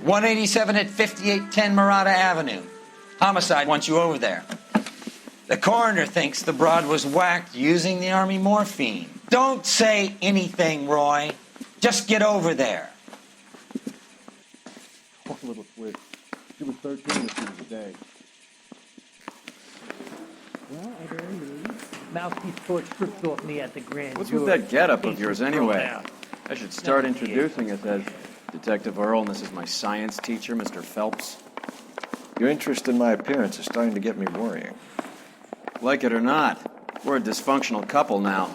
187 at 5810 Murata Avenue. Homicide wants you over there. The coroner thinks the broad was whacked using the Army morphine. Don't say anything, Roy. Just get over there. Poor little twist. She was 13 when she was a day. Well, are there any leads? Mouthpiece torch stripped off me at the grand What's jury. with that getup of yours anyway? Out. I should start introducing us as Detective Earl, and this is my science teacher, Mr. Phelps. Your interest in my appearance is starting to get me worrying. Like it or not, we're a dysfunctional couple now.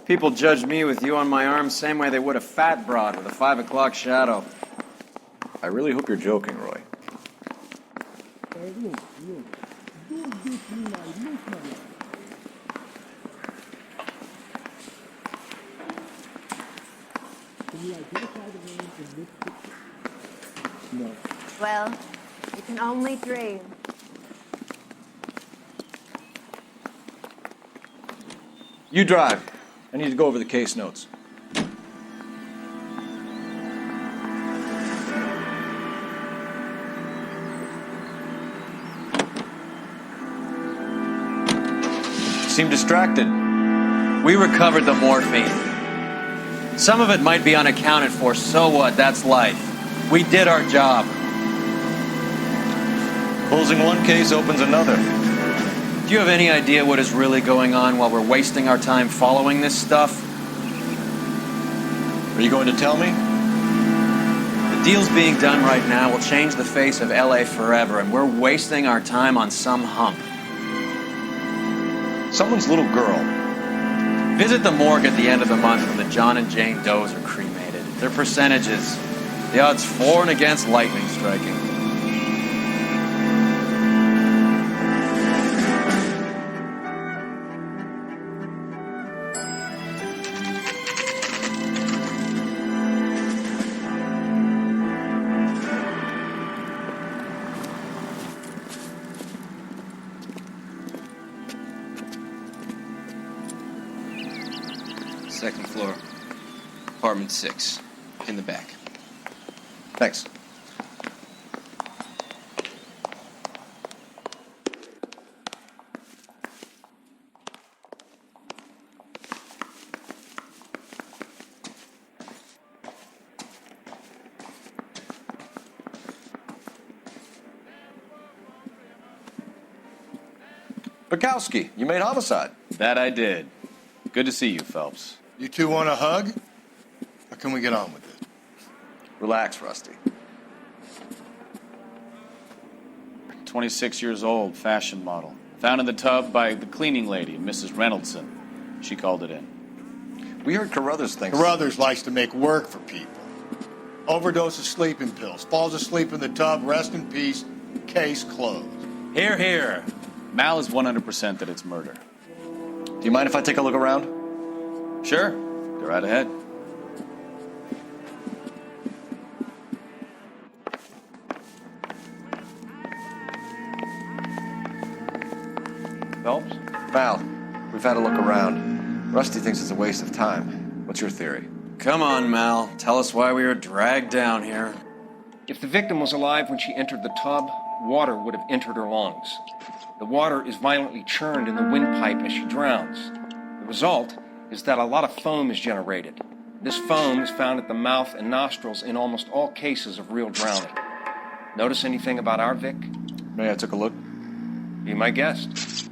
People judge me with you on my arm same way they would a fat broad with a 5 o'clock shadow. I really hope you're joking, Roy. No. Well, you can only dream. You drive. I need to go over the case notes. Seem distracted. We recovered the morphine. Some of it might be unaccounted for, so what? That's life. We did our job. Closing one case opens another. Do you have any idea what is really going on while we're wasting our time following this stuff? Are you going to tell me? The deals being done right now will change the face of LA forever, and we're wasting our time on some hump. Someone's little girl. Visit the morgue at the end of the month when the John and Jane Does are cremated. Their percentages. The odds for and against lightning striking. Second floor, apartment 6, in the back. Thanks. Bukowski, you made homicide. That I did. Good to see you, Phelps. You two want a hug? Or can we get on with it? Relax, Rusty. 26 years old, fashion model. Found in the tub by the cleaning lady, Mrs. Reynoldson. She called it in. We heard Carruthers thinks... Carruthers likes to make work for people. Overdose of sleeping pills. Falls asleep in the tub. Rest in peace. Case closed. Here, here. Mal is 100% that it's murder. Do you mind if I take a look around? Sure. Go right ahead. Phelps? Val, we've had a look around. Rusty thinks it's a waste of time. What's your theory? Come on, Mal. Tell us why we were dragged down here. If the victim was alive when she entered the tub, water would have entered her lungs. The water is violently churned in the windpipe as she drowns. The result is that a lot of foam is generated. This foam is found at the mouth and nostrils in almost all cases of real drowning. Notice anything about our Vic? May I take a look? Be my guest.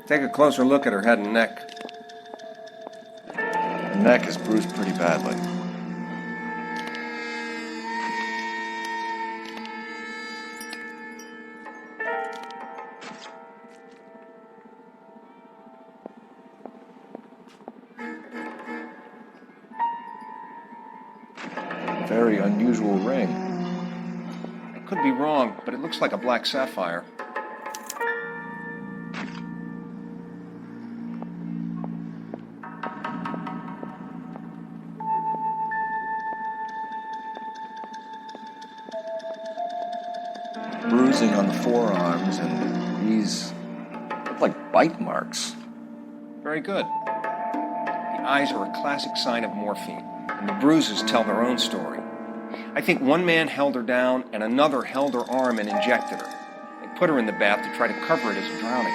Take a closer look at her head and neck. Her neck is bruised pretty badly. Very unusual ring. I could be wrong, but it looks like a black sapphire. Bruising on the forearms, and these look like bite marks. Very good. The eyes are a classic sign of morphine. and the bruises tell their own story. I think one man held her down and another held her arm and injected her. They put her in the bath to try to cover it as a drowning.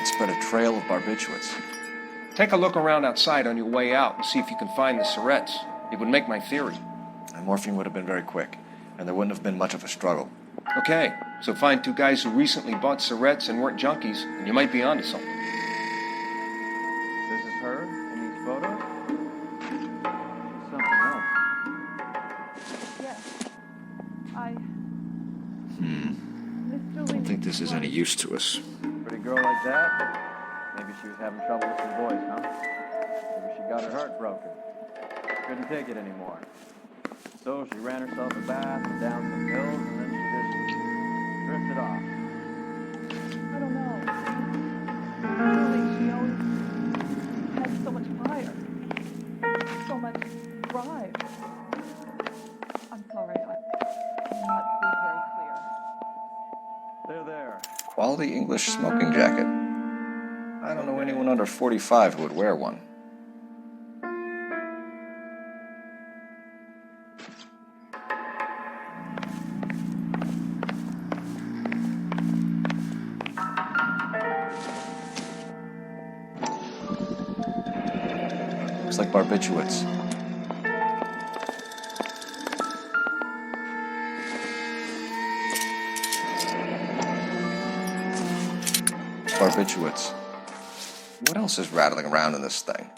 It spread a trail of barbiturates. Take a look around outside on your way out and see if you can find the syrettes. It would make my theory. And morphine would have been very quick, and there wouldn't have been much of a struggle. Okay, so find two guys who recently bought syrettes and weren't junkies, and you might be onto something. This is her in these photos? Something else. Yes. I Don't think this is any use to us. Pretty girl like that? Maybe she was having trouble with some boys, huh? Maybe she got her heart broken. Couldn't take it anymore. So she ran herself a bath and down some pills, and then she just drifted off. I don't know. Really, she always had so much fire. So much drive. I'm sorry, I'm not being very clear. There. Quality English smoking jacket. I don't know anyone under 45 who would wear one. Looks like barbiturates. Barbiturates. What else is rattling around in this thing?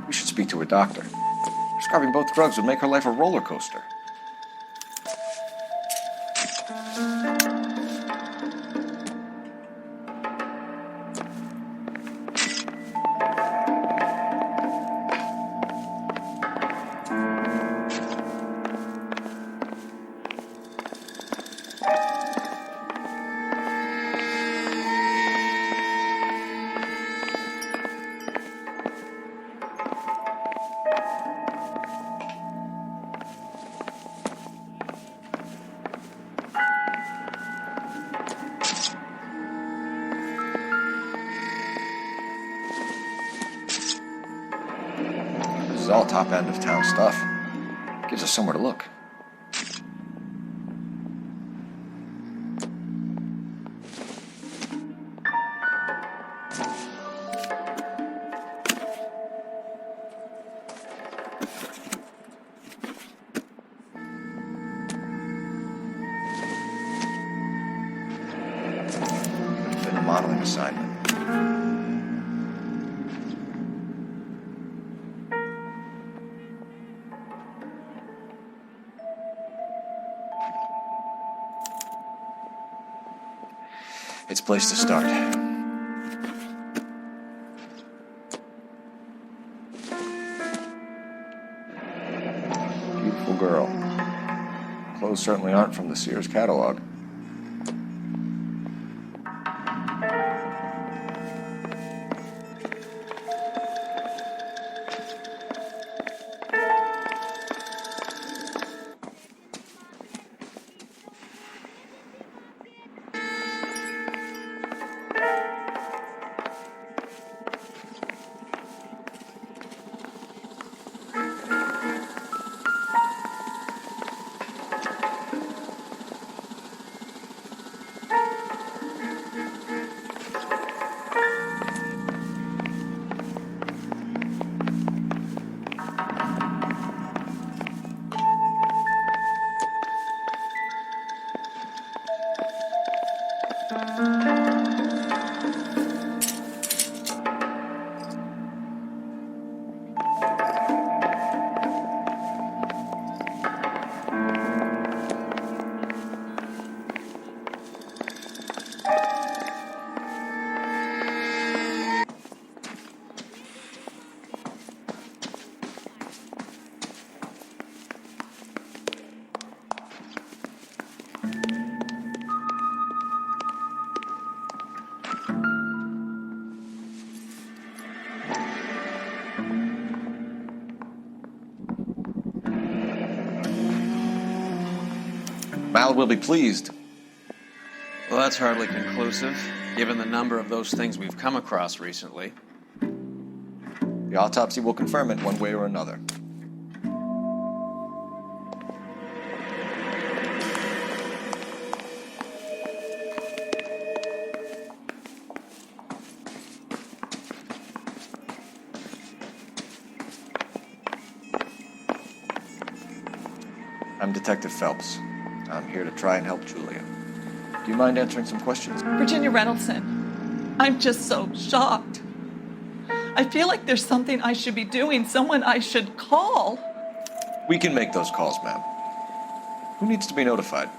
We should speak to a doctor. Prescribing both drugs would make her life a roller coaster. This is all top end of town stuff. Gives us somewhere to look. It's been a modeling assignment. It's a place to start. Beautiful girl. Clothes certainly aren't from the Sears catalog. Mal will be pleased. Well, that's hardly conclusive, given the number of those things we've come across recently. The autopsy will confirm it one way or another. I'm Detective Phelps. I'm here to try and help Julia. Do you mind answering some questions? Virginia Reynoldson, I'm just so shocked. I feel like there's something I should be doing, someone I should call. We can make those calls, ma'am. Who needs to be notified?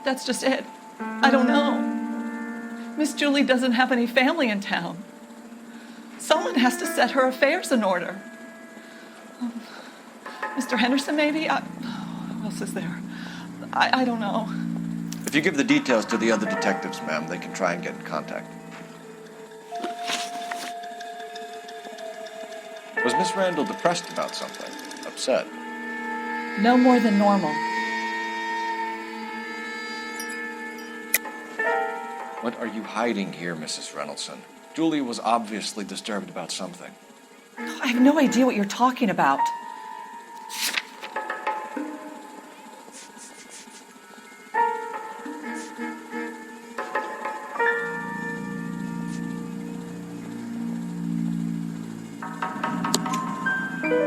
That's just it. I don't know. Miss Julie doesn't have any family in town. Someone has to set her affairs in order. Mr. Henderson, maybe? Who else is there? I don't know. If you give the details to the other detectives, ma'am, they can try and get in contact. Was Miss Randall depressed about something? Upset? No more than normal. What are you hiding here, Mrs. Reynoldson? Julia was obviously disturbed about something. I have no idea what you're talking about.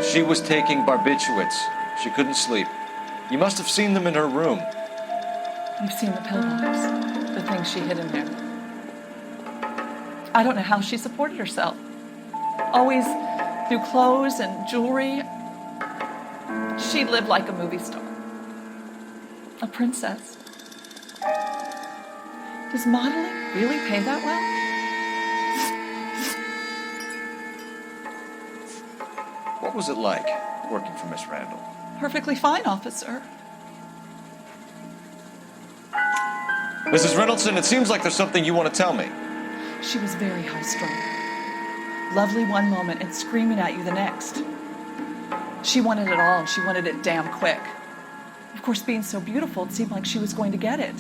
She was taking barbiturates. She couldn't sleep. You must have seen them in her room. You've seen the pillbox, the things she hid in there. I don't know how she supported herself. Always through clothes and jewelry. She lived like a movie star. A princess. Does modeling really pay that well? What was it like working for Miss Randall? Perfectly fine, officer. Mrs. Reynoldson, it seems like there's something you want to tell me. She was very high-strung. Lovely one moment and screaming at you the next. She wanted it all, and she wanted it damn quick. Of course, being so beautiful, it seemed like she was going to get it.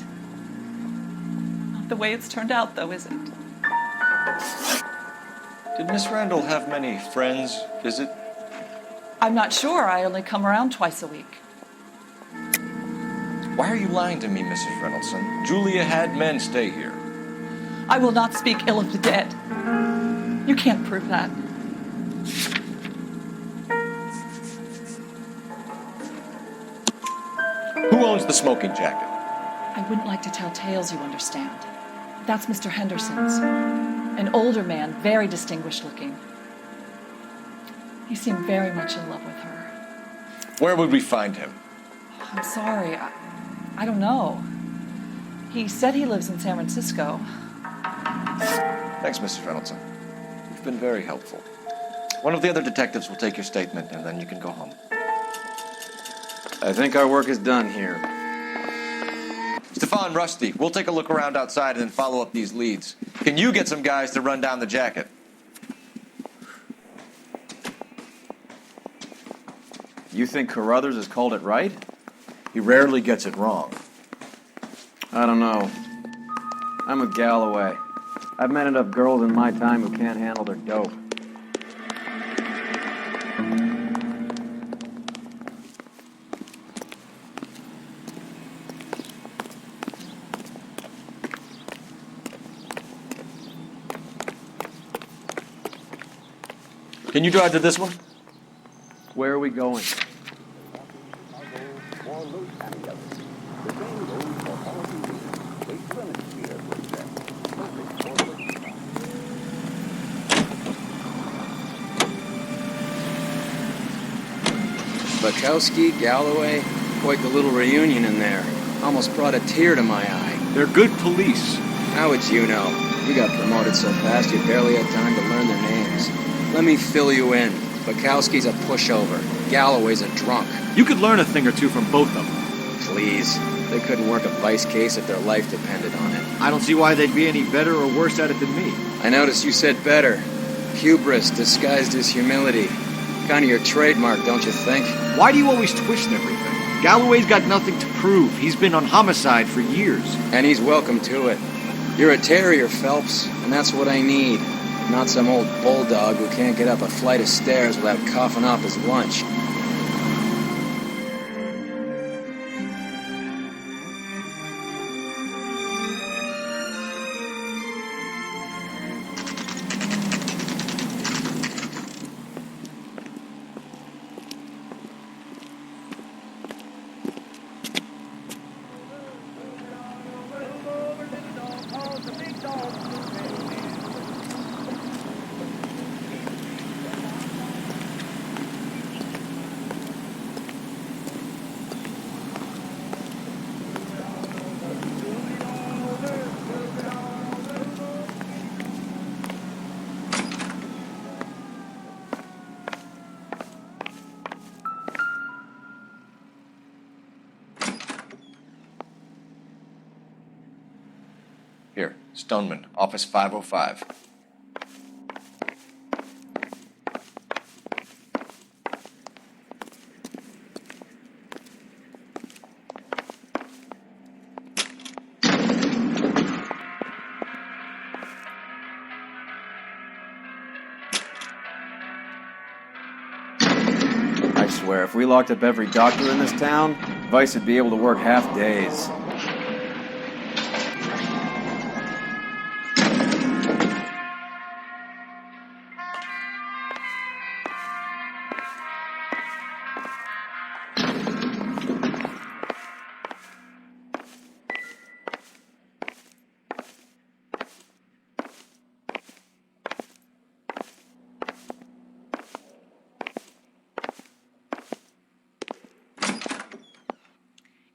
Not the way it's turned out, though, is it? Did Miss Randall have many friends visit? I'm not sure. I only come around twice a week. Why are you lying to me, Mrs. Reynoldson? Julia had men stay here. I will not speak ill of the dead. You can't prove that. Who owns the smoking jacket? I wouldn't like to tell tales, you understand. That's Mr. Henderson's. An older man, very distinguished looking. He seemed very much in love with her. Where would we find him? I'm sorry. I don't know. He said he lives in San Francisco. Thanks, Mrs. Reynoldson. You've been very helpful. One of the other detectives will take your statement, and then you can go home. I think our work is done here. Stefan, Rusty, we'll take a look around outside and then follow up these leads. Can you get some guys to run down the jacket? You think Carruthers has called it right? He rarely gets it wrong. I don't know. I'm with Galloway. I've met enough girls in my time who can't handle their dope. Can you drive to this one? Where are we going? Bukowski, Galloway, quite the little reunion in there. Almost brought a tear to my eye. They're good police. How would you know? You got promoted so fast you barely had time to learn their names. Let me fill you in. Bukowski's a pushover. Galloway's a drunk. You could learn a thing or two from both of them. Please. They couldn't work a vice case if their life depended on it. I don't see why they'd be any better or worse at it than me. I noticed you said better. Hubris disguised as humility. Kind of your trademark, don't you think? Why do you always twist everything? Galloway's got nothing to prove. He's been on homicide for years. And he's welcome to it. You're a terrier, Phelps, and that's what I need. Not some old bulldog who can't get up a flight of stairs without coughing off his lunch. Here, Stoneman, office 505. I swear, if we locked up every doctor in this town, Vice would be able to work half days.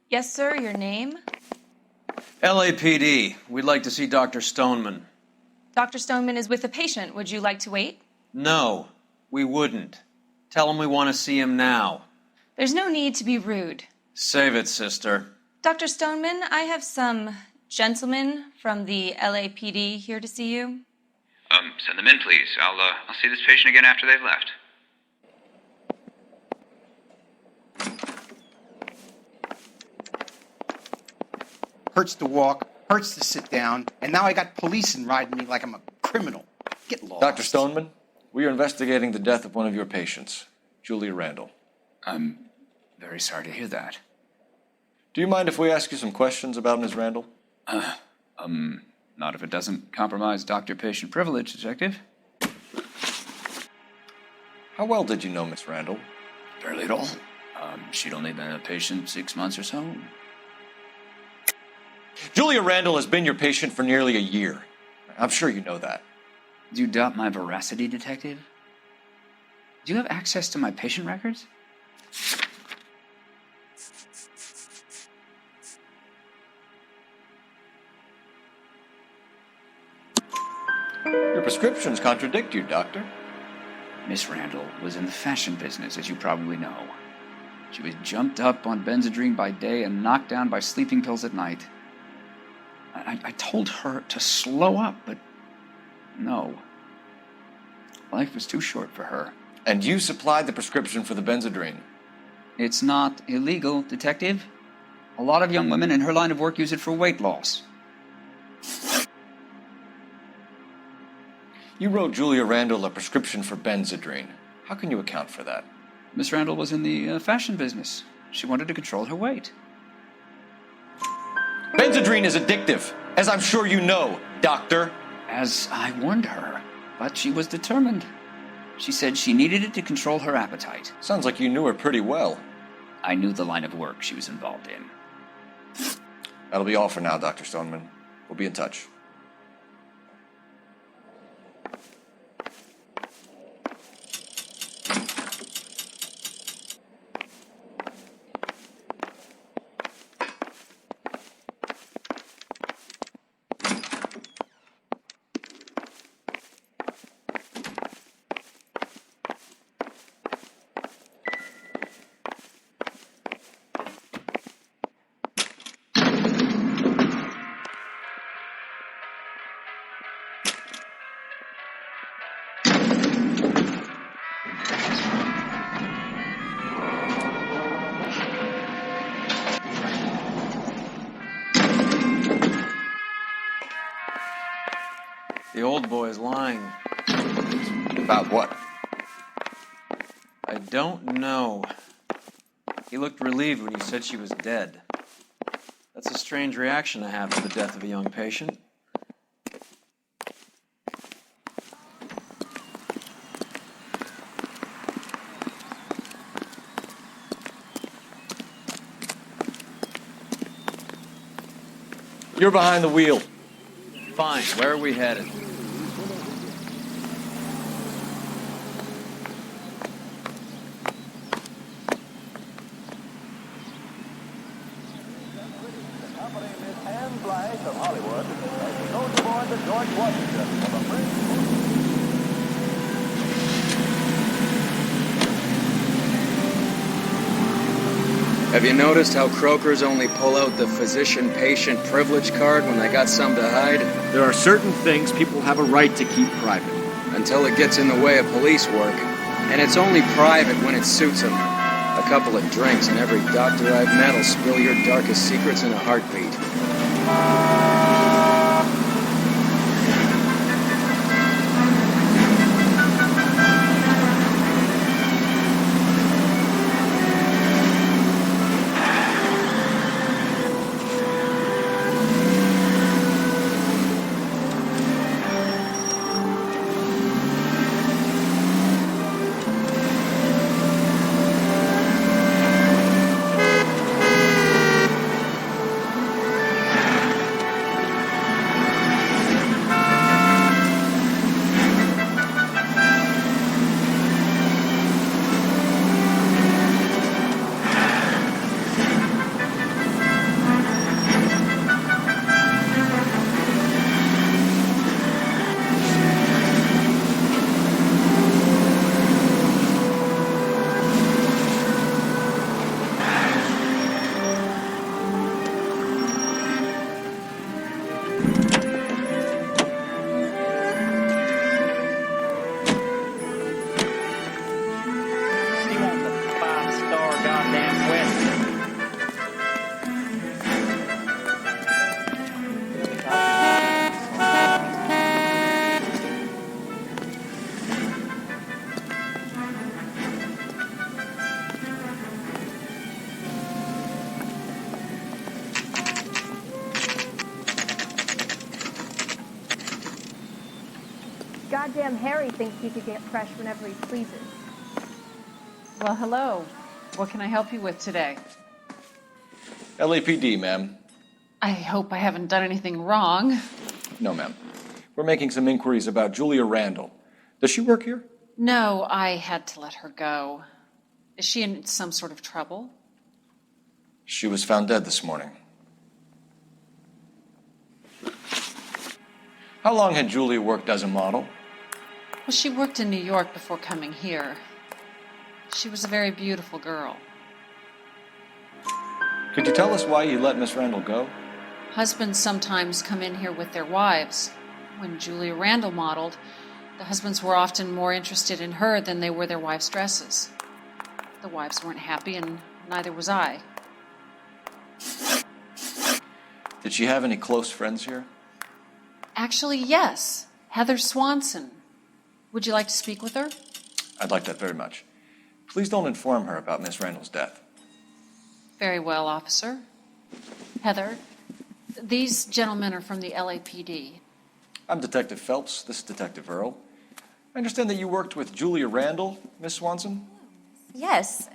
Yes, sir, your name? LAPD. We'd like to see Dr. Stoneman. Dr. Stoneman is with a patient. Would you like to wait? No, we wouldn't. Tell him we want to see him now. There's no need to be rude. Save it, sister. Dr. Stoneman, I have some gentlemen from the LAPD here to see you. Send them in, please. I'll see this patient again after they've left. Hurts to walk, hurts to sit down, and now I got policing riding me like I'm a criminal. Get lost. Dr. Stoneman, we are investigating the death of one of your patients, Julia Randall. I'm very sorry to hear that. Do you mind if we ask you some questions about Ms. Randall? Not if it doesn't compromise doctor-patient privilege, Detective. How well did you know Miss Randall? Barely at all. She'd only been a patient 6 months or so. Julia Randall has been your patient for nearly a year. I'm sure you know that. Do you doubt my veracity, Detective? Do you have access to my patient records? Your prescriptions contradict you, Doctor. Miss Randall was in the fashion business, as you probably know. She was jumped up on Benzedrine by day and knocked down by sleeping pills at night. I told her to slow up, but no. Life was too short for her. And you supplied the prescription for the Benzedrine? It's not illegal, Detective. A lot of young women in her line of work use it for weight loss. You wrote Julia Randall a prescription for Benzedrine. How can you account for that? Miss Randall was in the fashion business. She wanted to control her weight. Benzedrine is addictive, as I'm sure you know, Doctor. As I warned her, but she was determined. She said she needed it to control her appetite. Sounds like you knew her pretty well. I knew the line of work she was involved in. That'll be all for now, Dr. Stoneman. We'll be in touch. The old boy's lying. About what? I don't know. He looked relieved when you said she was dead. That's a strange reaction to have to the death of a young patient. You're behind the wheel. Fine, where are we headed? Have you noticed how croakers only pull out the physician-patient privilege card when they got some to hide? There are certain things people have a right to keep private. Until it gets in the way of police work. And it's only private when it suits them. A couple of drinks and every doctor I've met will spill your darkest secrets in a heartbeat. Goddamn Harry thinks he could get fresh whenever he pleases. Well, hello. What can I help you with today? LAPD, ma'am. I hope I haven't done anything wrong. No, ma'am. We're making some inquiries about Julia Randall. Does she work here? No, I had to let her go. Is she in some sort of trouble? She was found dead this morning. How long had Julia worked as a model? Well, she worked in New York before coming here. She was a very beautiful girl. Could you tell us why you let Miss Randall go? Husbands sometimes come in here with their wives. When Julia Randall modeled, the husbands were often more interested in her than they were their wives' dresses. The wives weren't happy, and neither was I. Did she have any close friends here? Actually, yes. Heather Swanson. Would you like to speak with her? I'd like that very much. Please don't inform her about Miss Randall's death. Very well, officer. Heather, these gentlemen are from the LAPD. I'm Detective Phelps. This is Detective Earl. I understand that you worked with Julia Randall, Miss Swanson? Yes.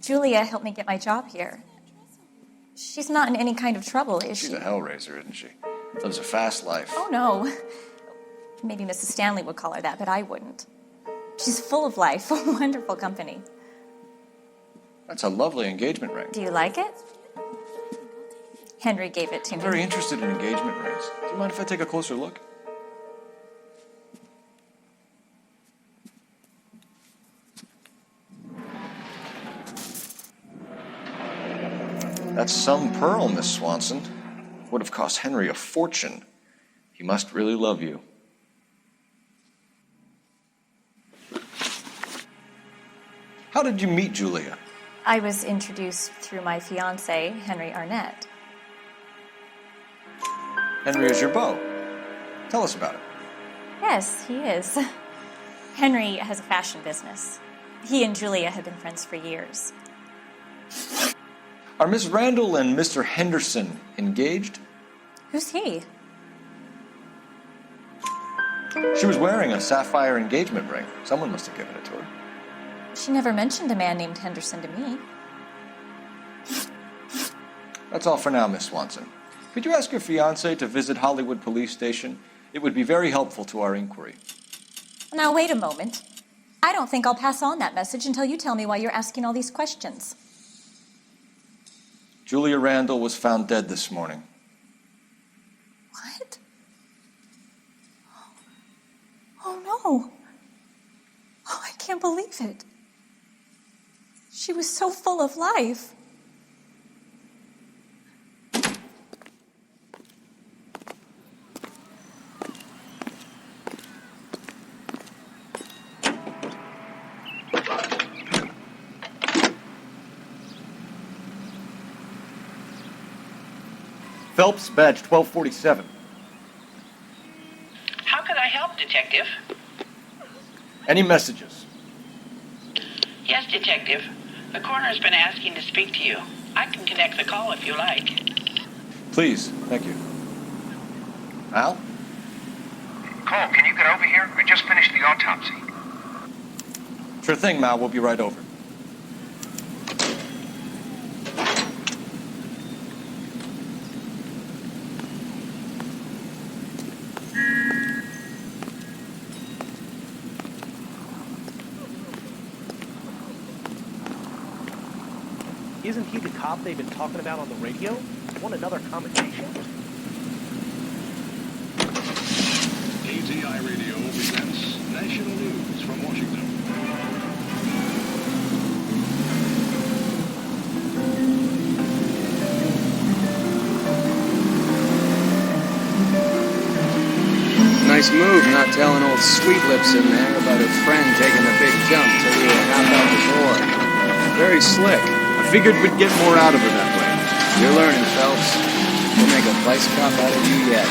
Julia helped me get my job here. She's not in any kind of trouble, is she? She's a hellraiser, isn't she? Lives a fast life. Oh, no. Maybe Mrs. Stanley would call her that, but I wouldn't. She's full of life, a wonderful company. That's a lovely engagement ring. Do you like it? Henry gave it to I'm me. very interested in engagement rings. Do you mind if I take a closer look? That's some pearl, Miss Swanson. Would have cost Henry a fortune. He must really love you. How did you meet Julia? I was introduced through my fiancé, Henry Arnett. Henry is your beau. Tell us about it. Yes, he is. Henry has a fashion business. He and Julia have been friends for years. Are Miss Randall and Mr. Henderson engaged? Who's he? She was wearing a sapphire engagement ring. Someone must have given it to her. She never mentioned a man named Henderson to me. That's all for now, Miss Swanson. Could you ask your fiancé to visit Hollywood Police Station? It would be very helpful to our inquiry. Now, wait a moment. I don't think I'll pass on that message until you tell me why you're asking all these questions. Julia Randall was found dead this morning. What? Oh, no. Oh, I can't believe it. She was so full of life. Phelps, badge 1247. How can I help, Detective? Any messages? Yes, Detective. The coroner's been asking to speak to you. I can connect the call if you like. Please, thank you. Al? Cole, can you get over here? I just finished the autopsy. Sure thing, Mal. We'll be right over. Isn't he the cop they've been talking about on the radio? Want another commendation? ATI Radio presents national news from Washington. Nice move not telling old Sweet Lips in there about her friend taking a big jump till you were half out the door. Very slick. I figured we'd get more out of her that way. You're learning, Phelps. We'll make a vice cop out of you yet.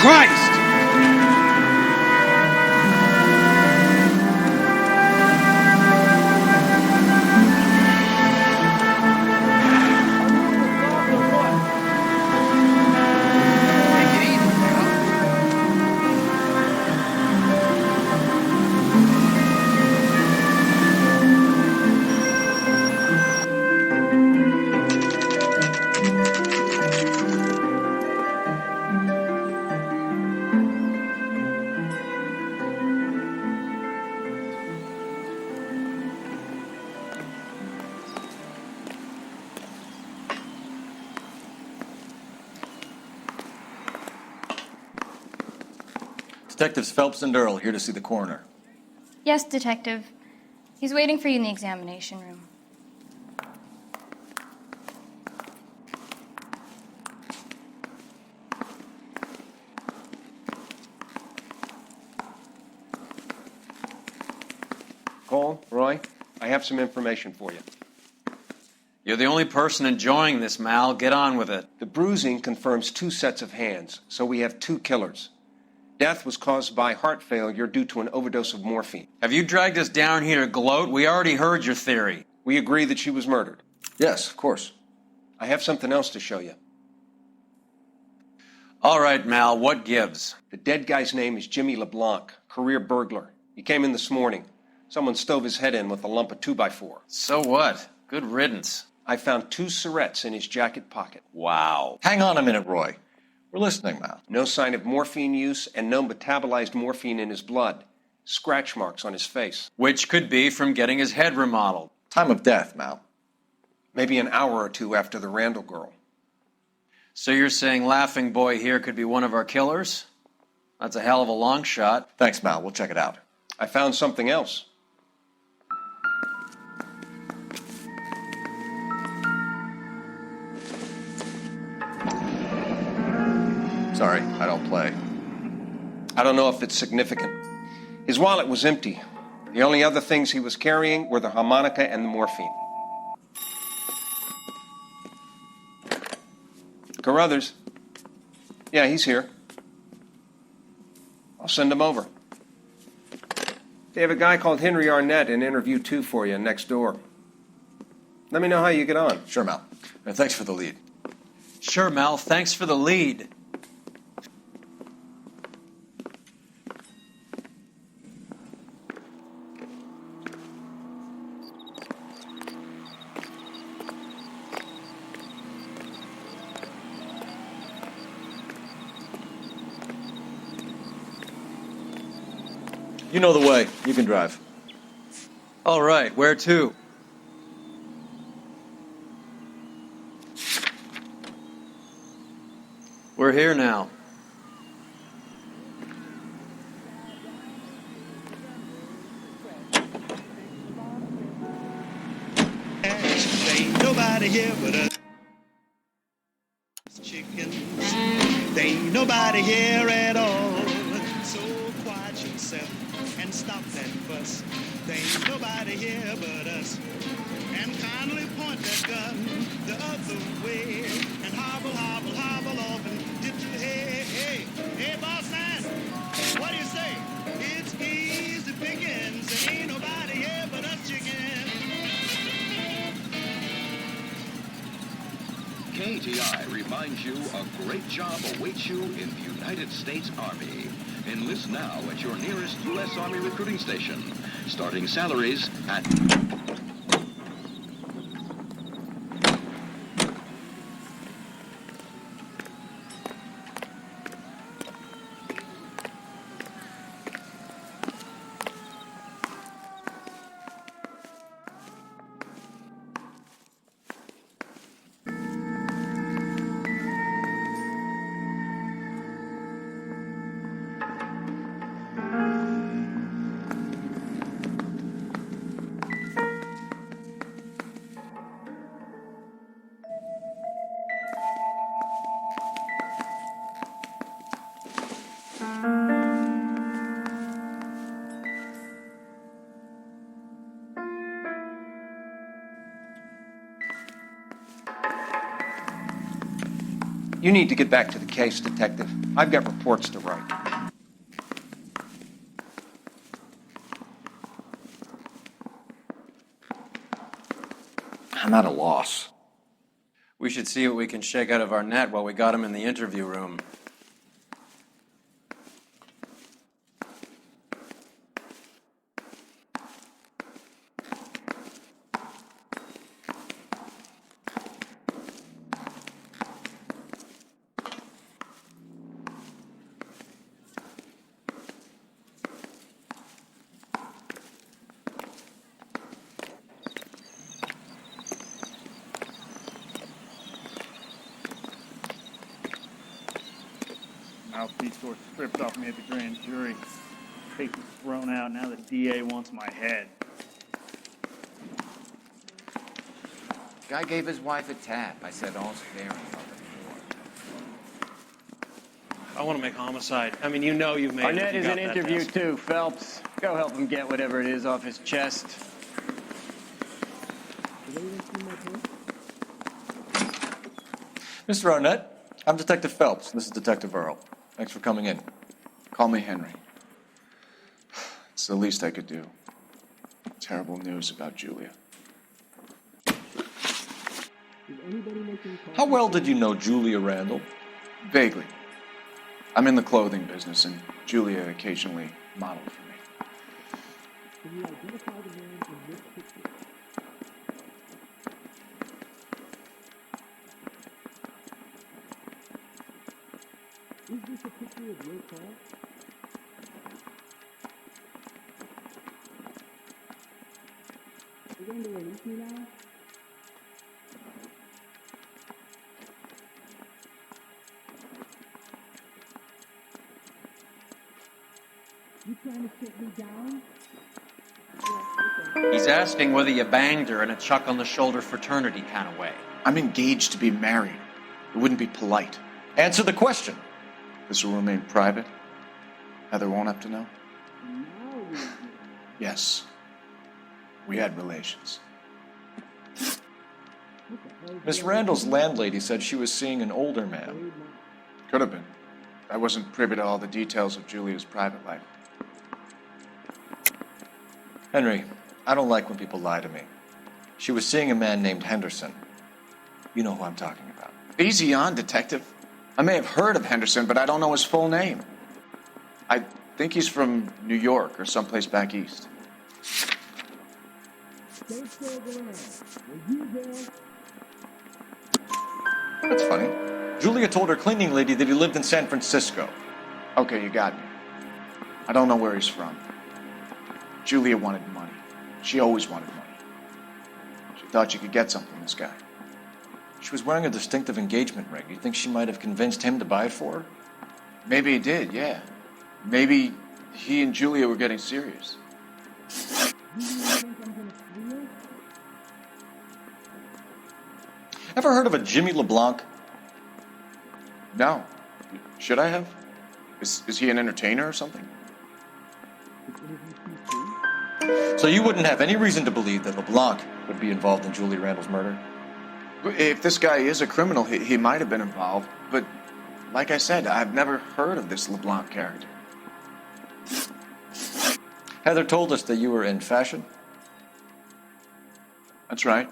Christ! Detectives Phelps and Earl here to see the coroner. Yes, Detective. He's waiting for you in the examination room. Cole, Roy, I have some information for you. You're the only person enjoying this, Mal. Get on with it. The bruising confirms 2 sets of hands, so we have 2 killers. Death was caused by heart failure due to an overdose of morphine. Have you dragged us down here to gloat? We already heard your theory. We agree that she was murdered. Yes, of course. I have something else to show you. All right, Mal, what gives? The dead guy's name is Jimmy LeBlanc, career burglar. He came in this morning. Someone stove his head in with a lump of 2x4. So what? Good riddance. I found 2 cigarettes in his jacket pocket. Wow. Hang on a minute, Roy. We're listening, Mal. No sign of morphine use and no metabolized morphine in his blood. Scratch marks on his face. Which could be from getting his head remodeled. Time of death, Mal. Maybe an hour or 2 after the Randall girl. So you're saying Laughing Boy here could be one of our killers? That's a hell of a long shot. Thanks, Mal. We'll check it out. I found something else. Sorry, I don't play. I don't know if it's significant. His wallet was empty. The only other things he was carrying were the harmonica and the morphine. Carruthers. Yeah, he's here. I'll send him over. They have a guy called Henry Arnett in interview 2 for you next door. Let me know how you get on. Sure, Mel. And thanks for the lead. Sure, Mel. Thanks for the lead. You know the way. You can drive. All right, where to? We're here now. Ain't nobody here but us chickens. There ain't nobody here at all. So quiet yourself and stop that fuss. There ain't nobody here but us. And kindly point that gun the other way. And hobble, hobble, hobble off and dip to the hey, boss man, what do you say? It's easy pickings. There ain't nobody here but us chickens. KTI reminds you a great job awaits you in the United States Army. Enlist now at your nearest U.S. Army recruiting station. Starting salaries at... You need to get back to the case, Detective. I've got reports to write. I'm at a loss. We should see what we can shake out of our net while we got him in the interview room. Mouthpiece sort of stripped off me at the grand jury. Papers thrown out. Now the DA wants my head. Guy gave his wife a tap. I said all's fair in love and war. I want to make homicide. I mean, you know you've made Arnett it. is in interview too, Phelps. Go help him get whatever it is off his chest. Mr. Arnett, I'm Detective Phelps. This is Detective Earl. Thanks for coming in. Call me Henry. It's the least I could do. Terrible news about Julia. How well did you know Julia Randall? Vaguely. I'm in the clothing business, and Julia occasionally modeled for me. Is this a picture of your car? Are you going to release me now? You trying to sit me down? He's asking whether you banged her in a chuck on the shoulder fraternity kind of way. I'm engaged to be married. It wouldn't be polite. Answer the question. This will remain private? Heather won't have to know? Yes. We had relations. Miss Randall's landlady said she was seeing an older man. Could have been. I wasn't privy to all the details of Julia's private life. Henry, I don't like when people lie to me. She was seeing a man named Henderson. You know who I'm talking about. Easy on, Detective. I may have heard of Henderson, but I don't know his full name. I think he's from New York or someplace back east. That's funny. Julia told her cleaning lady that he lived in San Francisco. Okay, you got me. I don't know where he's from. Julia wanted money. She always wanted money. She thought she could get something from this guy. She was wearing a distinctive engagement ring. You think she might have convinced him to buy it for her? Maybe he did, yeah. Maybe he and Julia were getting serious. Ever heard of a Jimmy LeBlanc? No. Should I have? Is he an entertainer or something? So you wouldn't have any reason to believe that LeBlanc would be involved in Julie Randall's murder? If this guy is a criminal, he might have been involved. But like I said, I've never heard of this LeBlanc character. Heather told us that you were in fashion. That's right.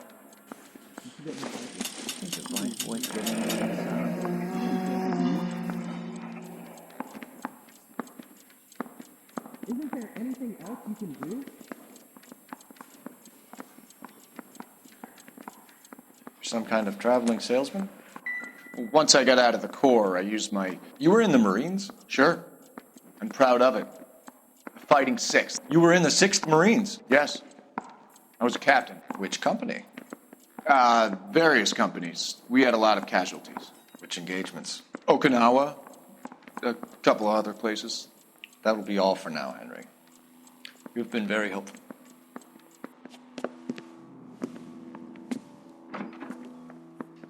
Isn't there anything else you can do? Some kind of traveling salesman? Once I got out of the Corps, I used my... You were in the Marines? Sure. I'm proud of it. Fighting 6th. You were in the 6th Marines? Yes. I was a captain. Which company? Various companies. We had a lot of casualties. Which engagements? Okinawa. A couple of other places. That will be all for now, Henry. You've been very helpful.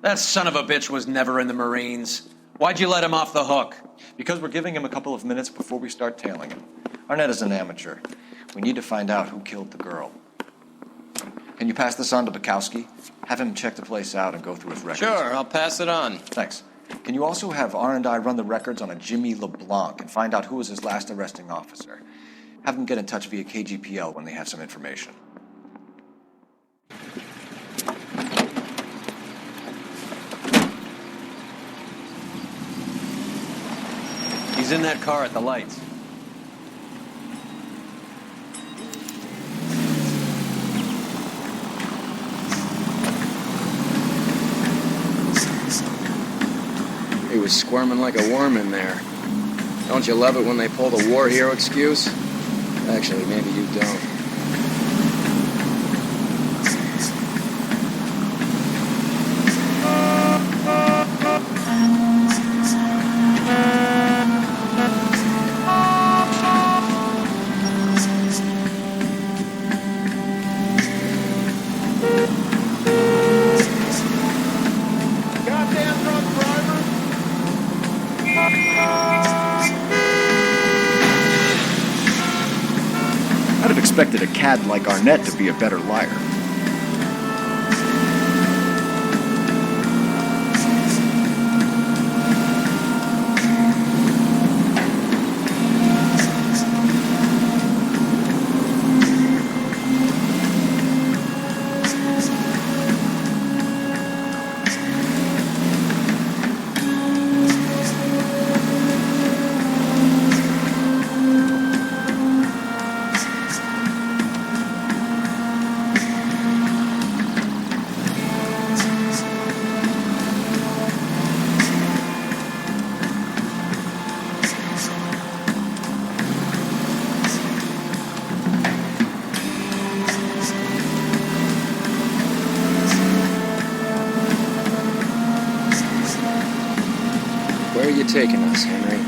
That son of a bitch was never in the Marines. Why'd you let him off the hook? Because we're giving him a couple of minutes before we start tailing him. Arnett is an amateur. We need to find out who killed the girl. Can you pass this on to Bukowski? Have him check the place out and go through his records. Sure, I'll pass it on. Thanks. Can you also have R&I run the records on a Jimmy LeBlanc and find out who was his last arresting officer? Have them get in touch via KGPL when they have some information. He's in that car at the lights. He was squirming like a worm in there. Don't you love it when they pull the war hero excuse? Actually, maybe you don't. I'd have expected a cad like Arnett to be a better liar. Where are you taking us, Henry?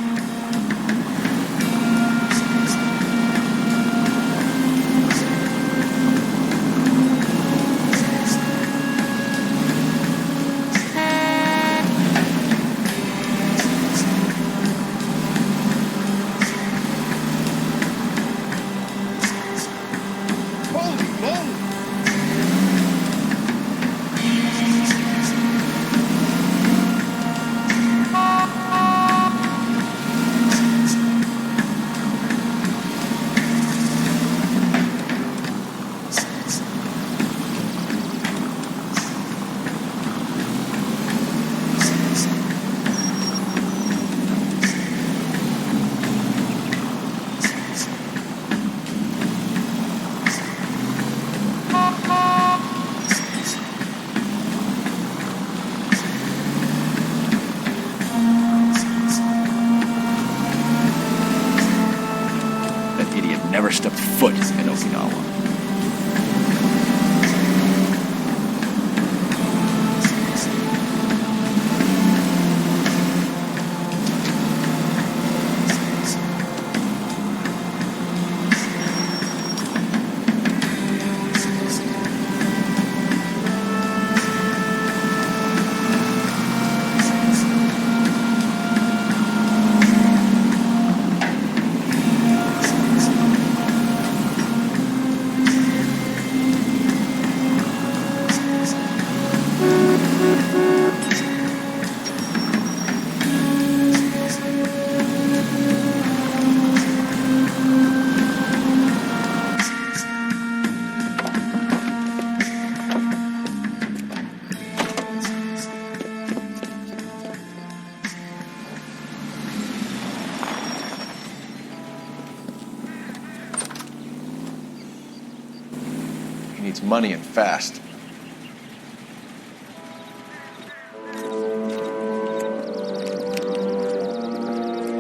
needs money and fast.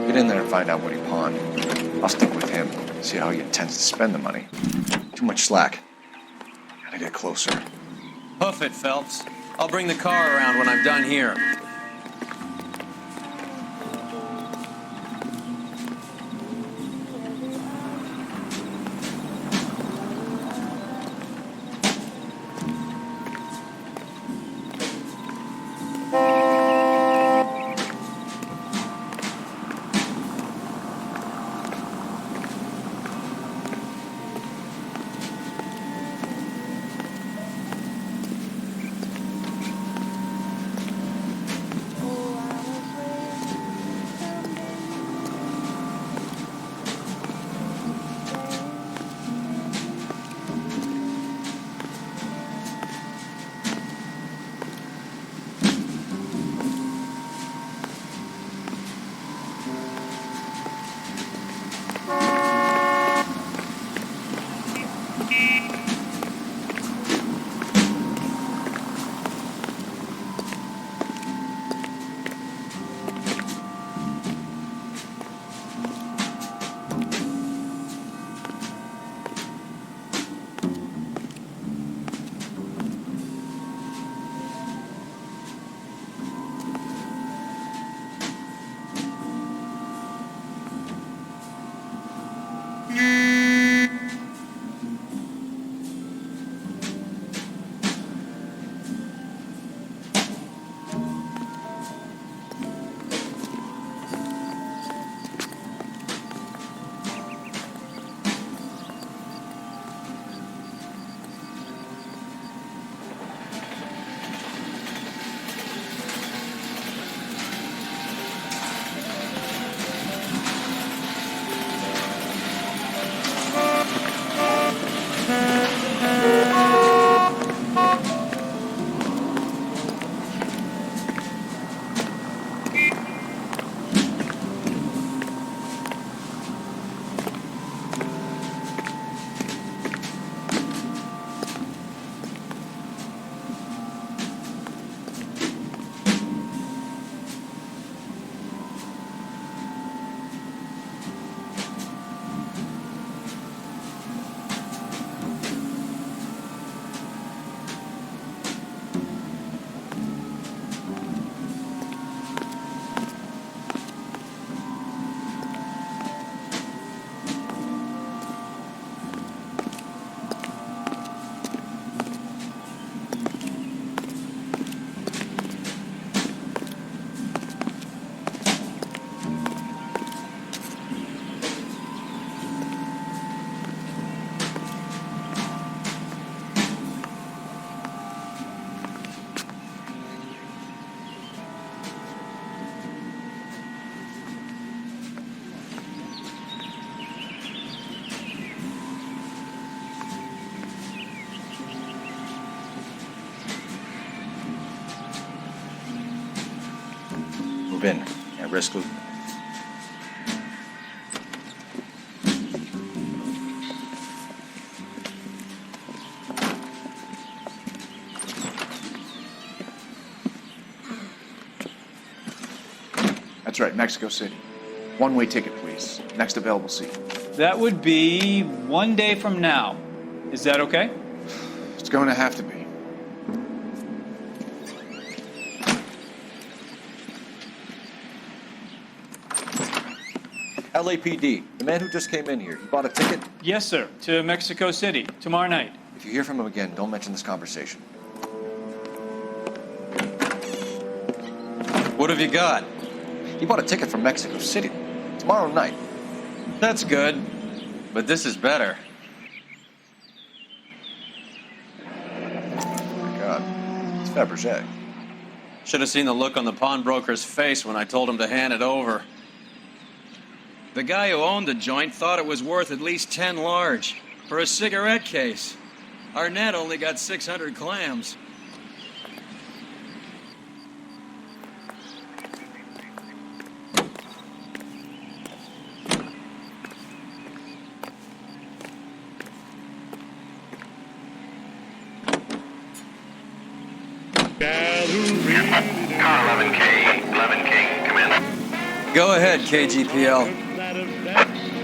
Get in there and find out what he pawned. I'll stick with him, see how he intends to spend the money. Too much slack. Gotta get closer. Hoof it, Phelps. I'll bring the car around when I'm done here. Move in. At risk of... That's right, Mexico City. One-way ticket, please. Next available seat. That would be 1 day from now. Is that okay? It's going to have to be. LAPD, the man who just came in here, he bought a ticket? Yes, sir. To Mexico City, tomorrow night. If you hear from him again, don't mention this conversation. What have you got? He bought a ticket from Mexico City. Tomorrow night. That's good. But this is better. Oh my God. It's Fabergé. Should have seen the look on the pawnbroker's face when I told him to hand it over. The guy who owned the joint thought it was worth at least 10 large for a cigarette case. Arnett only got 600 clams. Go ahead, KGPL.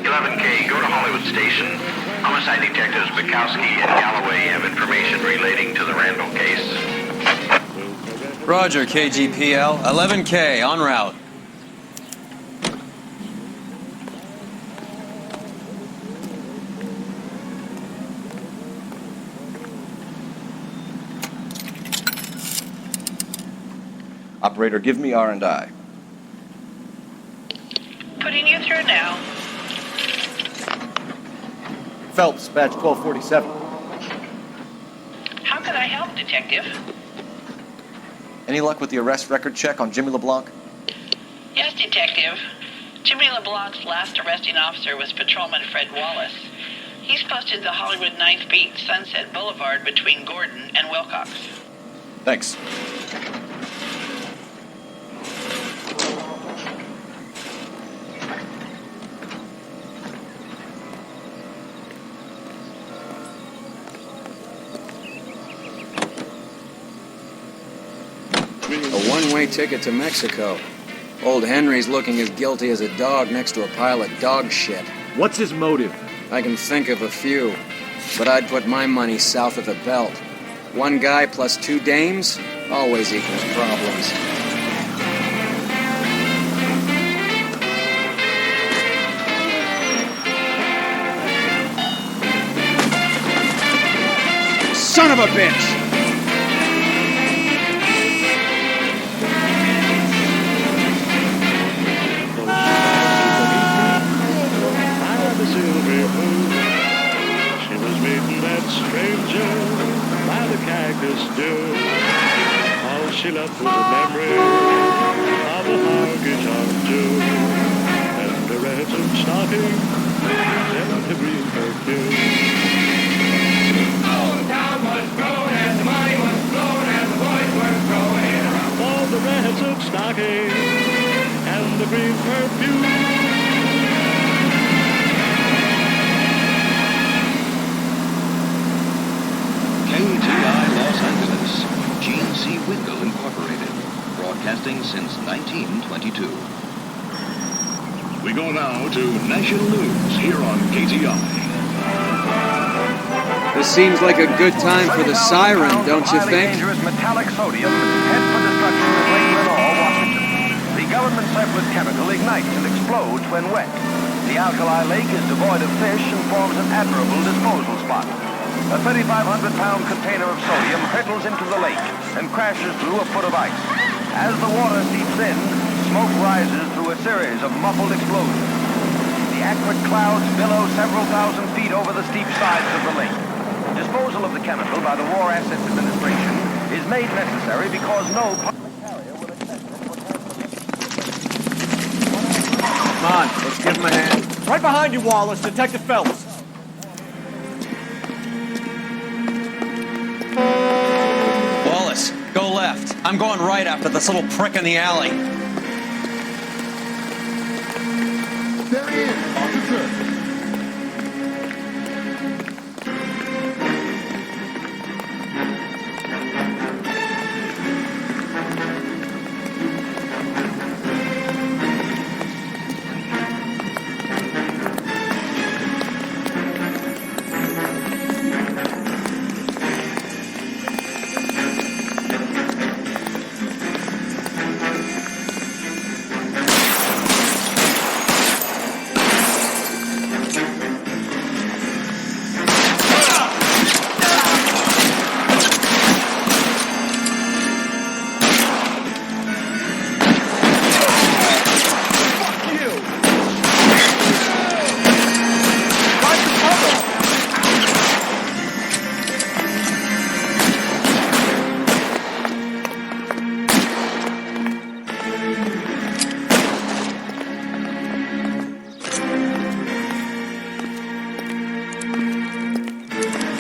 11K, go to Hollywood Station. Homicide detectives Bukowski and Galloway have information relating to the Randall case. Roger, KGPL. 11K, en route. Operator, give me R&I. Putting you through now. Phelps, badge 1247. How could I help, Detective? Any luck with the arrest record check on Jimmy LeBlanc? Yes, Detective. Jimmy LeBlanc's last arresting officer was Patrolman Fred Wallace. He's posted the Hollywood 9th Beat Sunset Boulevard between Gordon and Wilcox. Thanks. A one-way ticket to Mexico. Old Henry's looking as guilty as a dog next to a pile of dog shit. What's his motive? I can think of a few, but I'd put my money south of the belt. One guy plus 2 dames always equals problems. Son of a bitch! She was meeting that stranger by the cactus dew. All she left was a memory of a mortgage on due, and the red silk stocking and the green perfume. Oh, the town was grown and the money was blown and the boys were growing. Oh, the red silk stocking and the green perfume. KTI Los Angeles, Gene C. Wingle Incorporated, broadcasting since 1922. We go now to national news here on KTI. This seems like a good time for the siren, don't you think? Dangerous metallic sodium head for destruction at Lake Lenore, Washington. The government surplus chemical ignites and explodes when wet. The alkali lake is devoid of fish and forms an admirable disposal spot. A 3,500-pound container of sodium hurtles into the lake and crashes through a foot of ice. As the water seeps in, smoke rises through a series of muffled explosions. The acrid clouds billow several thousand feet over the steep sides of the lake. Disposal of the chemical by the War Assets Administration is made necessary because no public carrier will accept it for Come on, let's give him a hand. Right behind you, Wallace, Detective Phelps. Wallace, go left. I'm going right after this little prick in the alley. There he is, officer.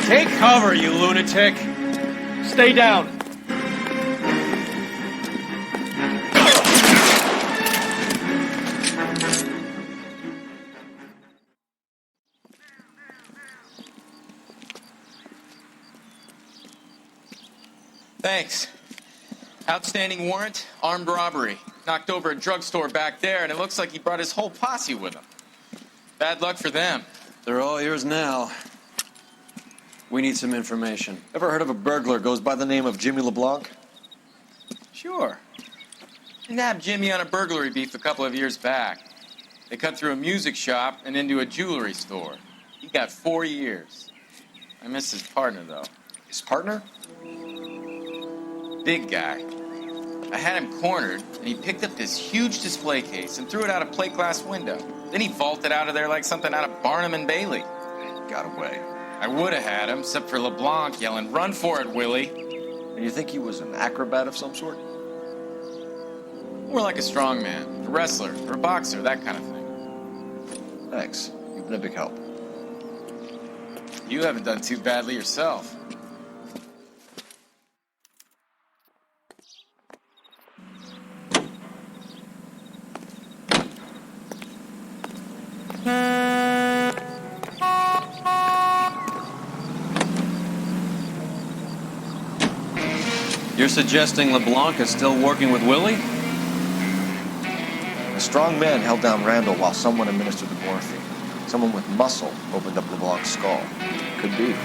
Take cover, you lunatic! Stay down. Thanks. Outstanding warrant, armed robbery. Knocked over a drugstore back there, and it looks like he brought his whole posse with him. Bad luck for them. They're all yours now. We need some information. Ever heard of a burglar goes by the name of Jimmy LeBlanc? Sure. I nabbed Jimmy on a burglary beef a couple of years back. They cut through a music shop and into a jewelry store. He got 4 years. I missed his partner, though. His partner? Big guy. I had him cornered, and he picked up this huge display case and threw it out a plate glass window. Then he vaulted out of there like something out of Barnum and Bailey. Got away. I would have had him, except for LeBlanc yelling, "Run for it, Willie!" And you think he was an acrobat of some sort? More like a strongman, a wrestler, or a boxer, that kind of thing. Thanks. You've been a big help. You haven't done too badly yourself. You're suggesting LeBlanc is still working with Willie? A strong man held down Randall while someone administered the morphine. Someone with muscle opened up LeBlanc's skull. Could be.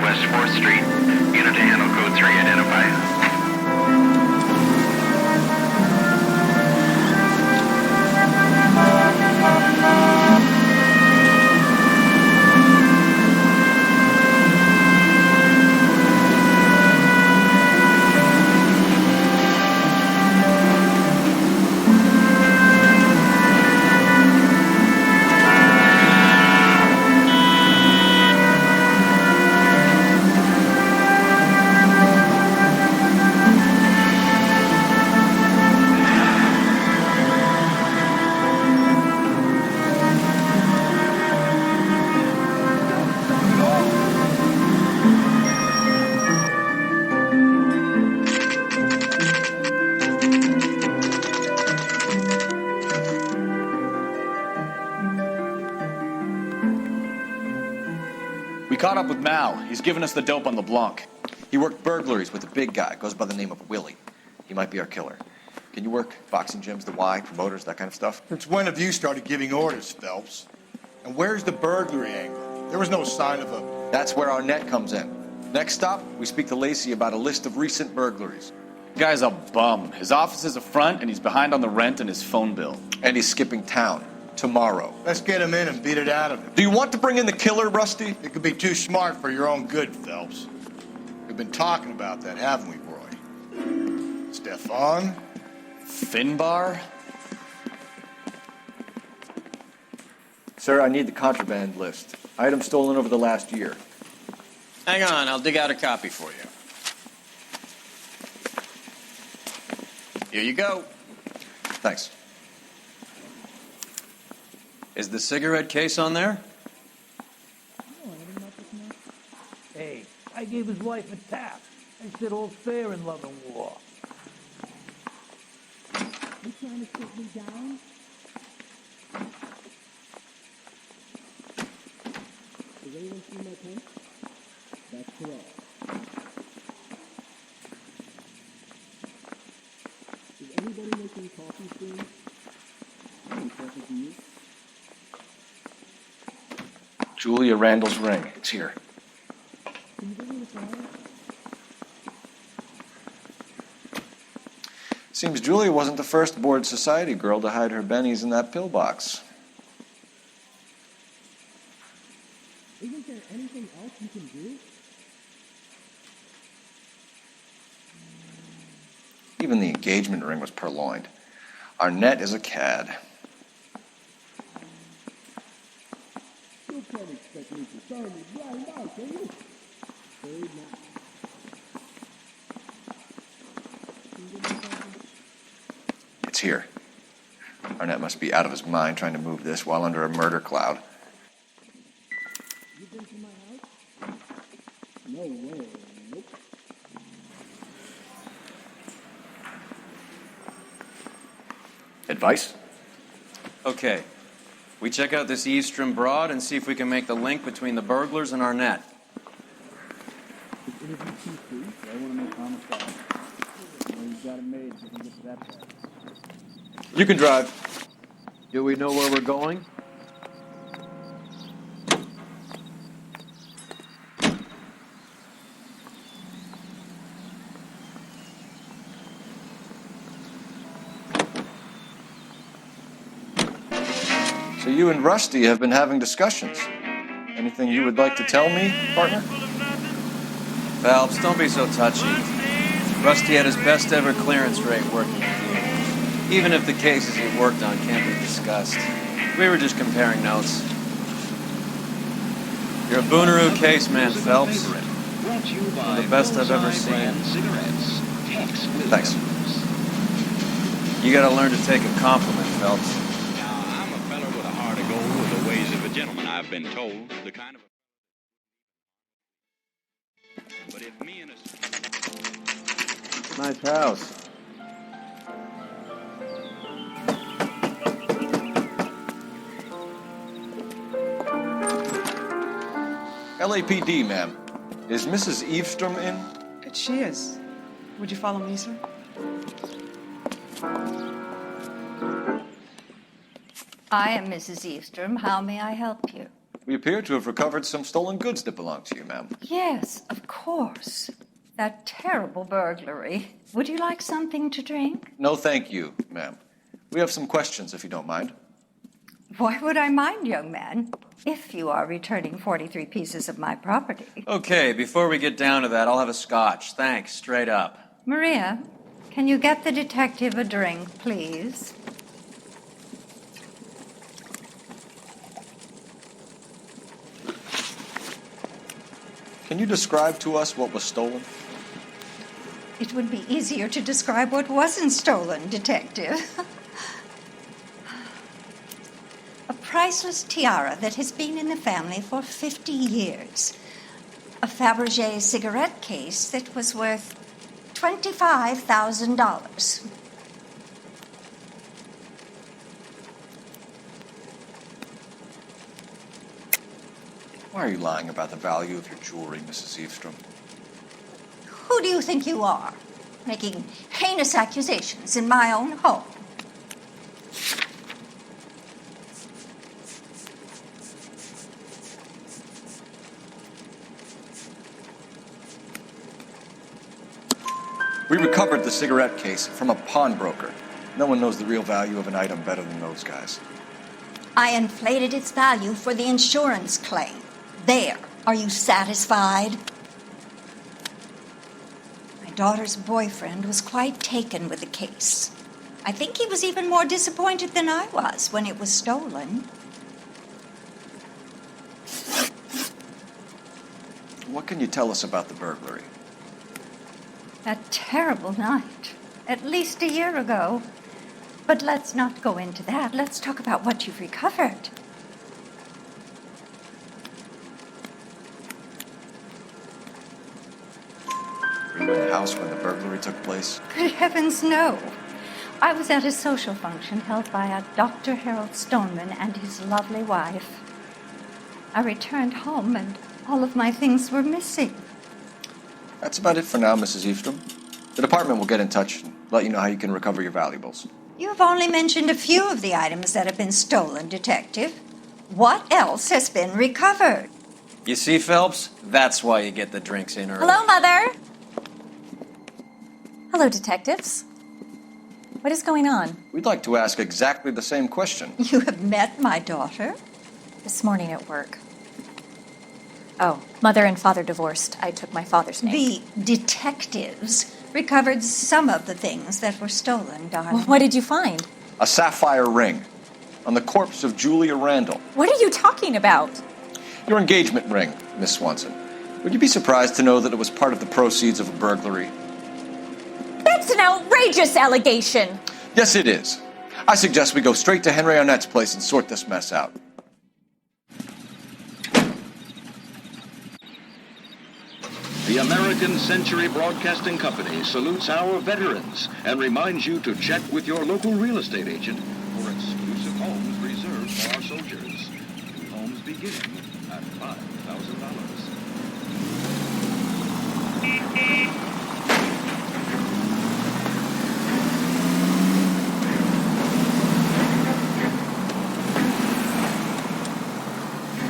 West 4th Street. Unit to handle code 3, identify. Caught up with Mal. He's given us the dope on LeBlanc. He worked burglaries with a big guy. Goes by the name of Willie. He might be our killer. Can you work boxing gyms, the Y, promoters, that kind of stuff? Since when have you started giving orders, Phelps? And where's the burglary angle? There was no sign of a... That's where our net comes in. Next stop, we speak to Lacey about a list of recent burglaries. Guy's a bum. His office is a front, and he's behind on the rent and his phone bill. And he's skipping town. Tomorrow. Let's get him in and beat it out of him. Do you want to bring in the killer, Rusty? It could be too smart for your own good, Phelps. We've been talking about that, haven't we, Roy? Stefan? Finbar? Sir, I need the contraband list. Items stolen over the last year. Hang on, I'll dig out a copy for you. Here you go. Thanks. Is the cigarette case on there? Hey, I gave his wife a tap. I said all's fair in love and war. You trying to sit me down? Does anyone see my pen? That's correct. Is anybody making coffee soon? I'm talking to you. Julia Randall's ring. It's here. Can you give me the file? Seems Julia wasn't the first bored society girl to hide her bennies in that pillbox. Isn't there anything else you can do? Even the engagement ring was purloined. Arnett is a cad. You'll probably technique to show me blind out, can you? Very nice. It's here. Arnett must be out of his mind trying to move this while under a murder cloud. You been to my house? No way. Nope. Advice? Okay. We check out this eavesdrom broad and see if we can make the link between the burglars and Arnett. This interview too soon. I want to make homicide. Well, you've got it made, so you can get to that fast. You can drive. Do we know where we're going? So you and Rusty have been having discussions. Anything you would like to tell me, partner? Phelps, don't be so touchy. Rusty had his best ever clearance rate working with you. Even if the cases he worked on can't be discussed. We were just comparing notes. You're a Booneroo case man, Phelps. You're the best I've ever seen. Thanks. You gotta learn to take a compliment, Phelps. Now, I'm a feller with a heart of gold, with the ways of a gentleman, I've been told. The kind of a... But if me and a... Nice house. LAPD, ma'am. Is Mrs. Eavesdrom in? She is. Would you follow me, sir? I am Mrs. Eavesdrom. How may I help you? We appear to have recovered some stolen goods that belong to you, ma'am. Yes, of course. That terrible burglary. Would you like something to drink? No, thank you, ma'am. We have some questions, if you don't mind. Why would I mind, young man, if you are returning 43 pieces of my property? Okay, before we get down to that, I'll have a scotch. Thanks, straight up. Maria, can you get the detective a drink, please? Can you describe to us what was stolen? It would be easier to describe what wasn't stolen, Detective. A priceless tiara that has been in the family for 50 years. A Fabergé cigarette case that was worth $25,000. Why are you lying about the value of your jewelry, Mrs. Eavesdrom? Who do you think you are, making heinous accusations in my own home? We recovered the cigarette case from a pawnbroker. No one knows the real value of an item better than those guys. I inflated its value for the insurance claim. There. Are you satisfied? My daughter's boyfriend was quite taken with the case. I think he was even more disappointed than I was when it was stolen. What can you tell us about the burglary? That terrible night. At least a year ago. But let's not go into that. Let's talk about what you've recovered. Were you in the house when the burglary took place? Good heavens, no. I was at a social function held by a Dr. Harold Stoneman and his lovely wife. I returned home and all of my things were missing. That's about it for now, Mrs. Eavesdrom. The department will get in touch and let you know how you can recover your valuables. You have only mentioned a few of the items that have been stolen, Detective. What else has been recovered? You see, Phelps? That's why you get the drinks in early. Hello, Mother. Hello, detectives. What is going on? We'd like to ask exactly the same question. You have met my daughter? This morning at work. Oh, mother and father divorced. I took my father's name. The detectives recovered some of the things that were stolen, darling. Well, what did you find? A sapphire ring on the corpse of Julia Randall. What are you talking about? Your engagement ring, Miss Swanson. Would you be surprised to know that it was part of the proceeds of a burglary? That's an outrageous allegation. Yes, it is. I suggest we go straight to Henry Arnett's place and sort this mess out. The American Century Broadcasting Company salutes our veterans and reminds you to check with your local real estate agent for exclusive homes reserved for our soldiers. Homes beginning at $5,000.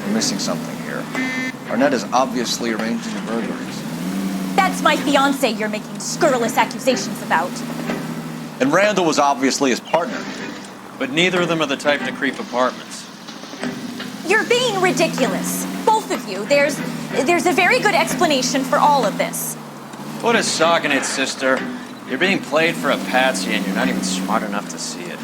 We're missing something here. Arnett is obviously arranging the burglaries. That's my fiance you're making scurrilous accusations about. And Randall was obviously his partner. But neither of them are the type to creep apartments. You're being ridiculous. Both of you. There's a very good explanation for all of this. Put a sock in it, sister. You're being played for a patsy and you're not even smart enough to see it.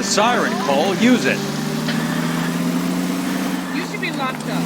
Siren, Cole, use it. You should be locked up.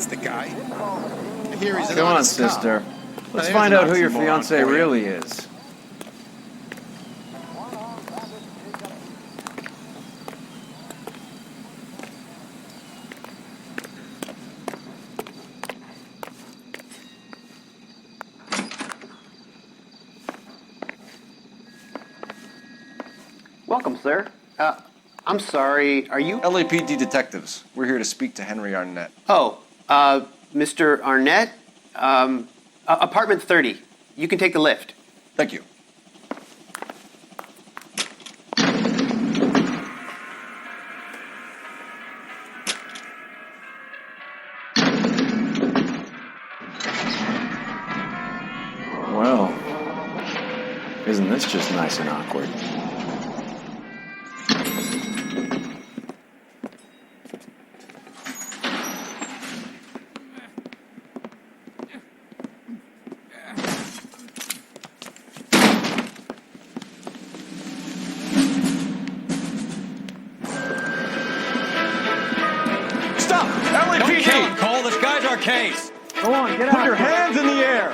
That's the guy. I hear he's an Come on, honest cop. sister. Let's There's find an out who your oxymoron fiance for you. really is. Welcome, sir. I'm sorry, are you... LAPD detectives. We're here to speak to Henry Arnett. Oh, Mr. Arnett? Apartment 30. You can take the lift. Thank you. Well, isn't this just nice and awkward? Stop! LAPD! Don't kill him, Cole. This guy's our case. Go on, get out. Put your hands in the air.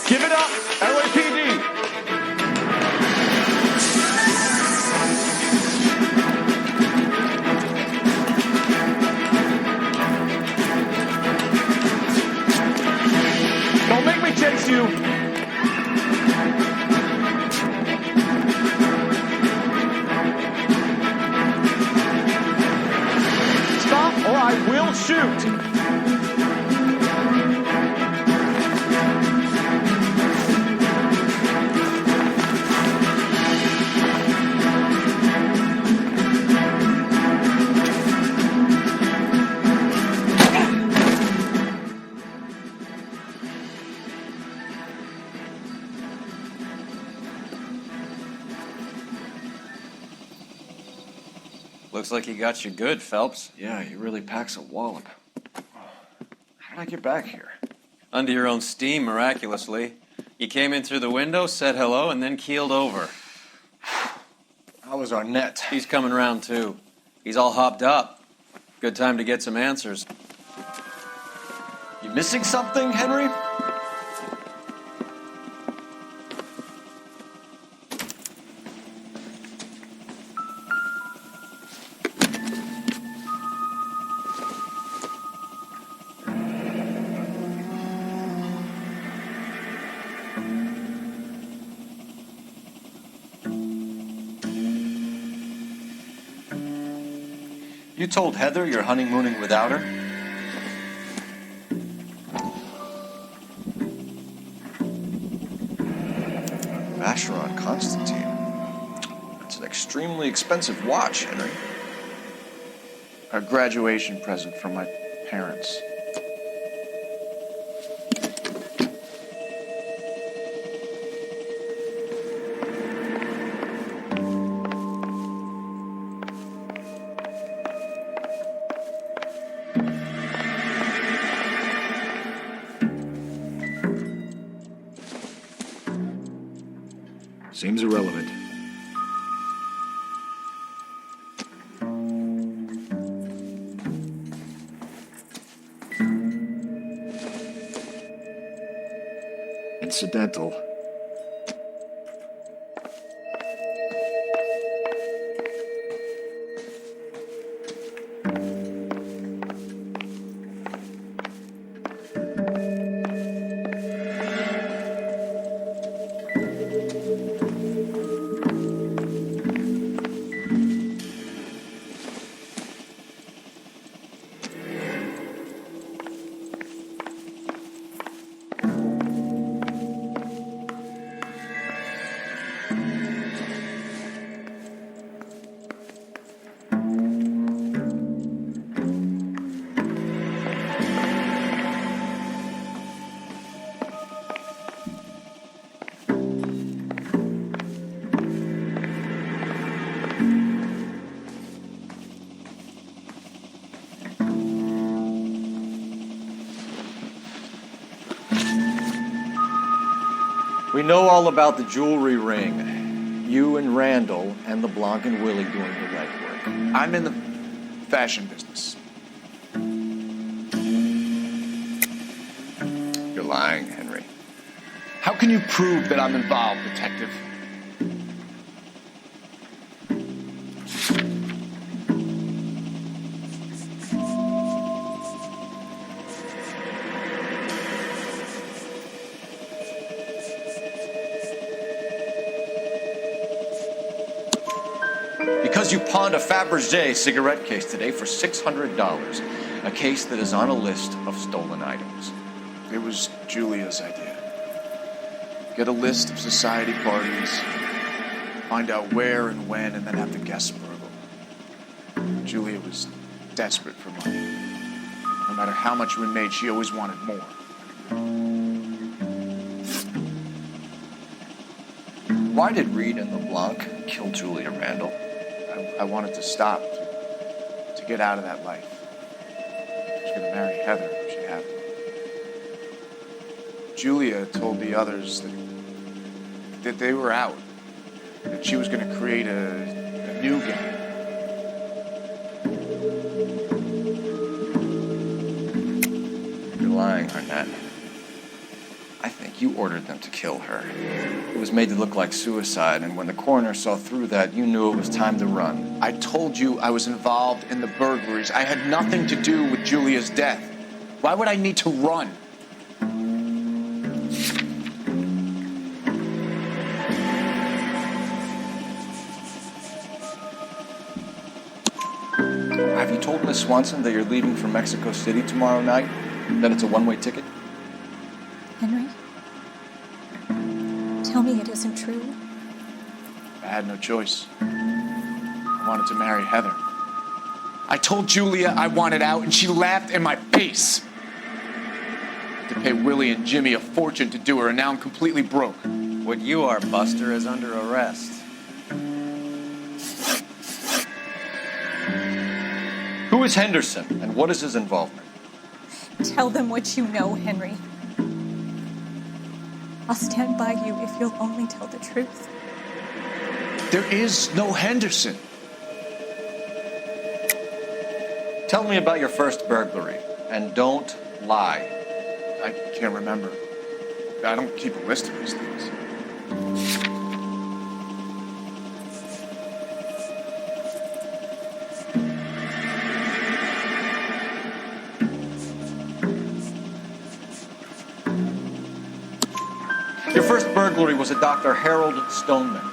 Give it up, LAPD. Don't make me chase you. Stop or I will shoot. Looks like he got you good, Phelps. Yeah, he really packs a wallop. How did I get back here? Under your own steam, miraculously. You came in through the window, said hello, and then keeled over. How was Arnett? He's coming round, too. He's all hopped up. Good time to get some answers. You missing something, Henry? You told Heather you're honeymooning without her? Vacheron Constantine. That's an extremely expensive watch, Henry. A graduation present from my parents. Seems irrelevant. Incidental. We know all about the jewelry ring. You and Randall and LeBlanc and Willie doing the legwork. I'm in the fashion business. You're lying, Henry. How can you prove that I'm involved, detective? Because you pawned a Fabergé cigarette case today for $600. A case that is on a list of stolen items. It was Julia's idea. Get a list of society parties, find out where and when, and then have the guests burgle. Julia was desperate for money. No matter how much we made, she always wanted more. Why did Reed and LeBlanc kill Julia Randall? I wanted to stop, to get out of that life. I was going to marry Heather if she had to. Julia told the others that they were out, that she was going to create a new gang. You're lying, Arnett. I think you ordered them to kill her. It was made to look like suicide, and when the coroner saw through that, you knew it was time to run. I told you I was involved in the burglaries. I had nothing to do with Julia's death. Why would I need to run? Have you told Miss Swanson that you're leaving for Mexico City tomorrow night? That it's a one-way ticket? Henry? Tell me it isn't true. I had no choice. I wanted to marry Heather. I told Julia I wanted out, and she laughed in my face. To pay Willie and Jimmy a fortune to do her, and now I'm completely broke. What you are, Buster, is under arrest. Who is Henderson, and what is his involvement? Tell them what you know, Henry. I'll stand by you if you'll only tell the truth. There is no Henderson. Tell me about your first burglary, and don't lie. I can't remember. I don't keep a list of these things. Your first burglary was a Dr. Harold Stoneman.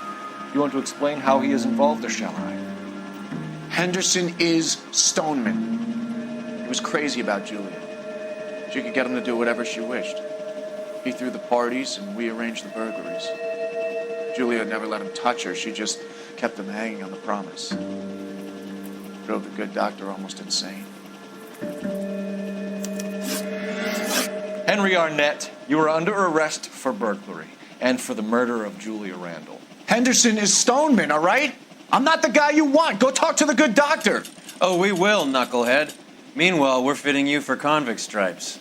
You want to explain how he is involved, or shall I? Henderson is Stoneman. He was crazy about Julia. She could get him to do whatever she wished. He threw the parties, and we arranged the burglaries. Julia never let him touch her. She just kept him hanging on the promise. Drove the good doctor almost insane. Henry Arnett, you are under arrest for burglary and for the murder of Julia Randall. Henderson is Stoneman, all right? I'm not the guy you want. Go talk to the good doctor. Oh, we will, knucklehead. Meanwhile, we're fitting you for convict stripes.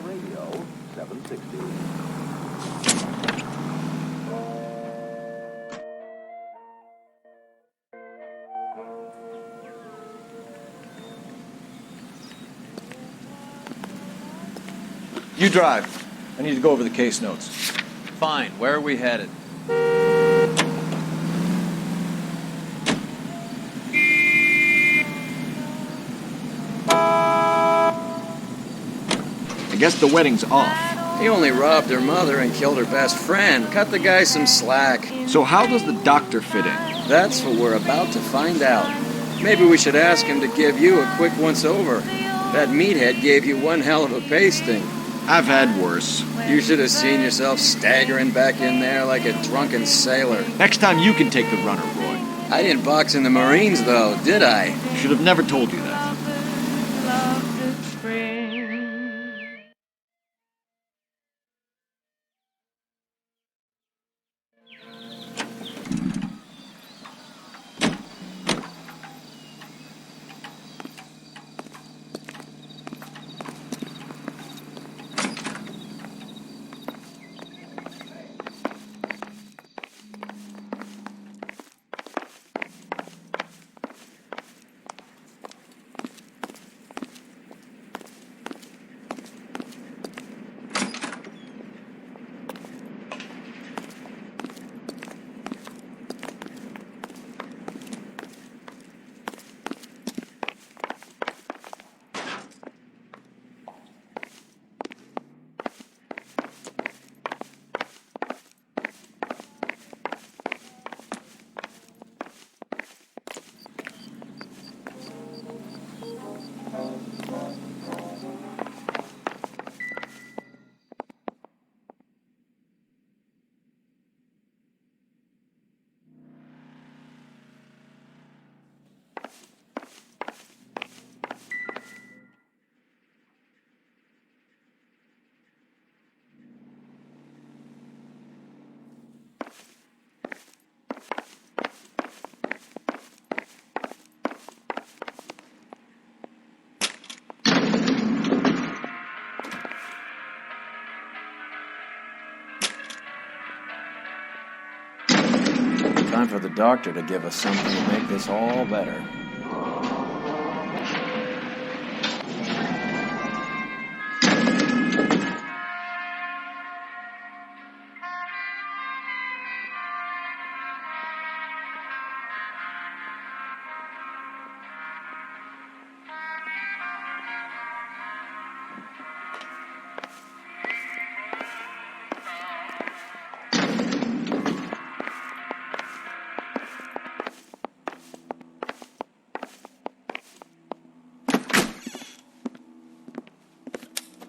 Radio 760. You drive. I need to go over the case notes. Fine. Where are we headed? I guess the wedding's off. He only robbed her mother and killed her best friend. Cut the guy some slack. So how does the doctor fit in? That's what we're about to find out. Maybe we should ask him to give you a quick once-over. That meathead gave you one hell of a pasting. I've had worse. You should have seen yourself staggering back in there like a drunken sailor. Next time you can take the runner, Roy. I didn't box in the Marines, though, did I? Should have never told you that. time for the doctor to give us something to make this all better.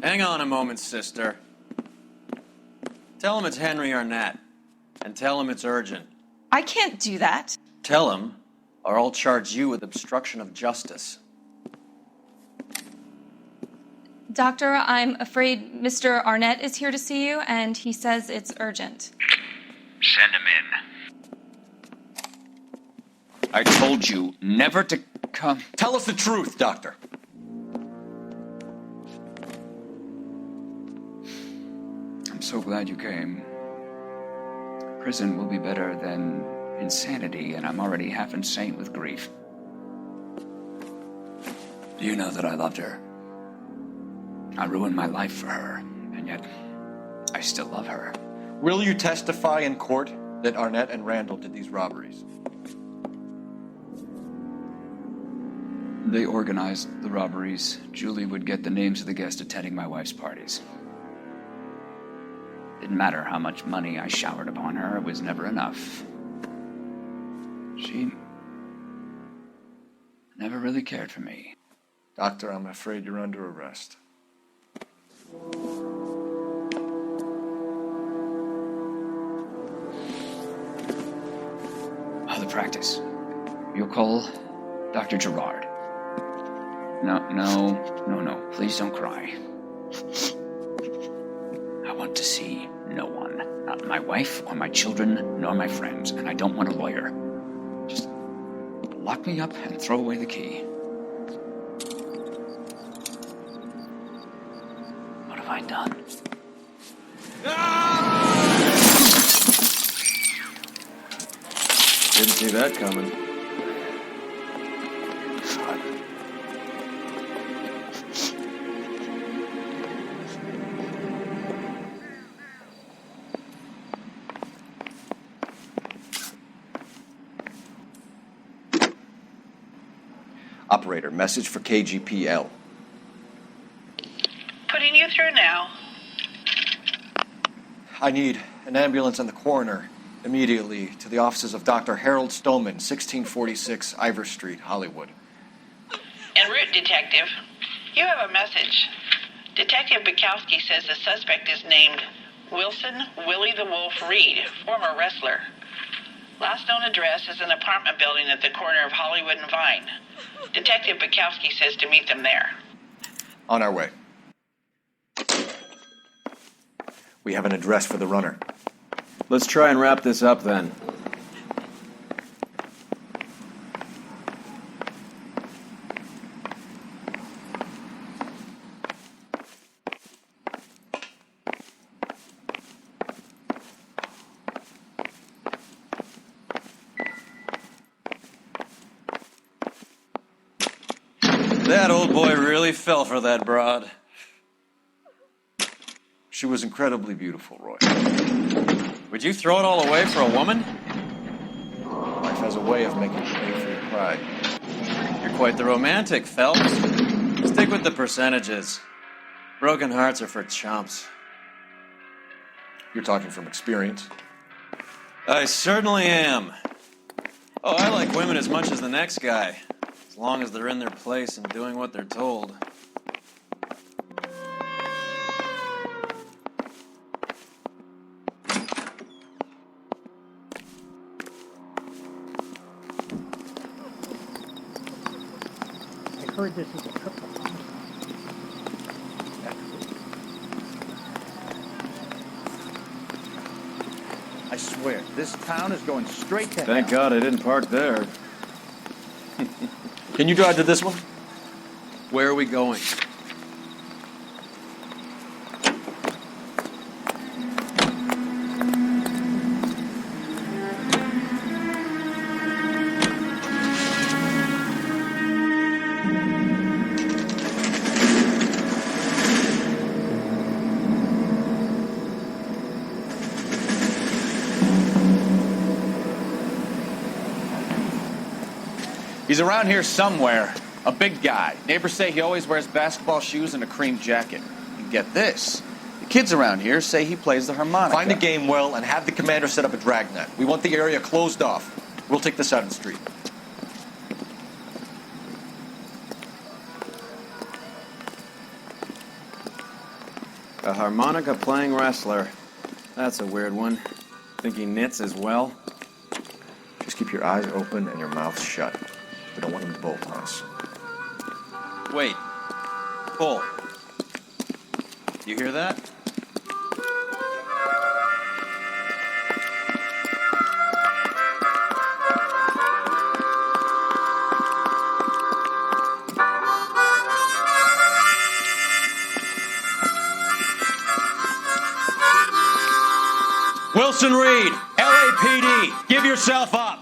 Hang on a moment, sister. Tell him it's Henry Arnett, and tell him it's urgent. I can't do that. Tell him, or I'll charge you with obstruction of justice. Doctor, I'm afraid Mr. Arnett is here to see you, and he says it's urgent. Send him in. I told you never to come. Tell us the truth, Doctor. I'm so glad you came. Prison will be better than insanity, and I'm already half insane with grief. You know that I loved her. I ruined my life for her, and yet I still love her. Will you testify in court that Arnett and Randall did these robberies? They organized the robberies. Julie would get the names of the guests attending my wife's parties. Didn't matter how much money I showered upon her, it was never enough. She never really cared for me. Doctor, I'm afraid you're under arrest. The practice. You'll call Dr. Gerard. No. Please don't cry. I want to see no one. Not my wife or my children, nor my friends. And I don't want a lawyer. Just lock me up and throw away the key. What have I done? Didn't see that coming. Operator, message for KGPL. Putting you through now. I need an ambulance and the coroner immediately to the offices of Dr. Harold Stoneman, 1646 Ivor Street, Hollywood. En route, Detective. You have a message. Detective Bukowski says the suspect is named Wilson Willie the Wolf Reed, former wrestler. Last known address is an apartment building at the corner of Hollywood and Vine. Detective Bukowski says to meet them there. On our way. We have an address for the runner. Let's try and wrap this up then. That old boy really fell for that broad. She was incredibly beautiful, Roy. Would you throw it all away for a woman? Life has a way of making you pay for your pride. You're quite the romantic, Phelps. Stick with the percentages. Broken hearts are for chumps. You're talking from experience. I certainly am. Oh, I like women as much as the next guy. As long as they're in their place and doing what they're told. I heard this is a triple homicide. I swear, this town is going straight to Thank hell. God I didn't park there. Can you drive to this one? Where are we going? He's around here somewhere. A big guy. Neighbors say he always wears basketball shoes and a cream jacket. And get this. The kids around here say he plays the harmonica. Find a game well and have the commander set up a dragnet. We want the area closed off. We'll take this out of the street. A harmonica playing wrestler. That's a weird one. Think he knits as well? Just keep your eyes open and your mouth shut. We don't want him to bolt on us. Wait. Pull. You hear that? Wilson Reed, LAPD, give yourself up.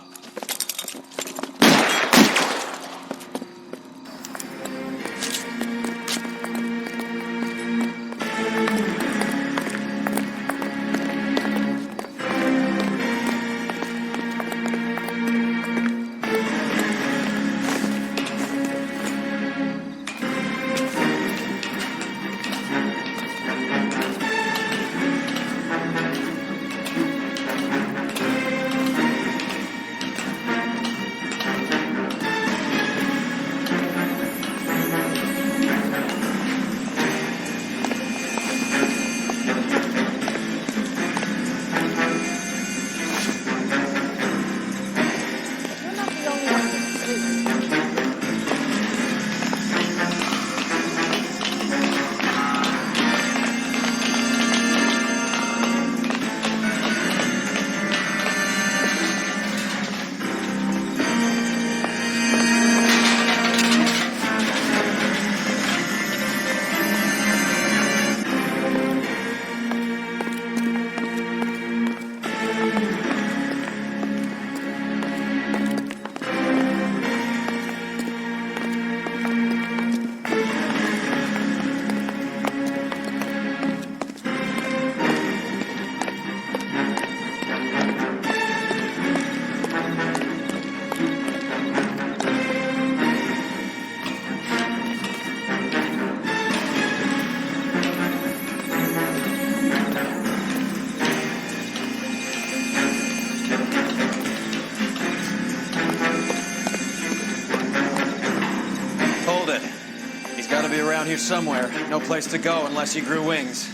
Here somewhere. No place to go unless he grew wings.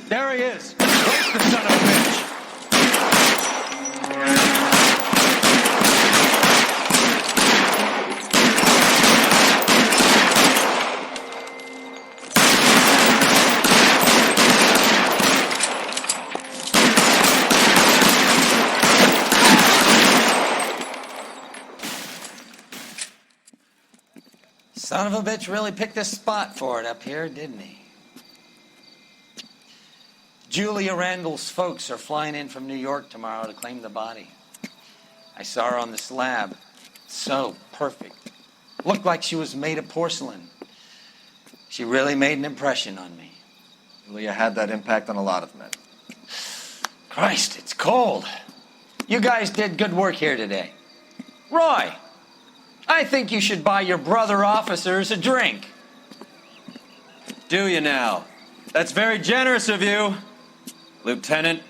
There he is. Where's the son of a bitch? Son of a bitch really picked a spot for it up here, didn't he? Julia Randall's folks are flying in from New York tomorrow to claim the body. I saw her on the slab. So perfect. Looked like she was made of porcelain. She really made an impression on me. Julia had that impact on a lot of men. Christ, it's cold. You guys did good work here today. Roy, I think you should buy your brother officers a drink. Do you now? That's very generous of you. Lieutenant,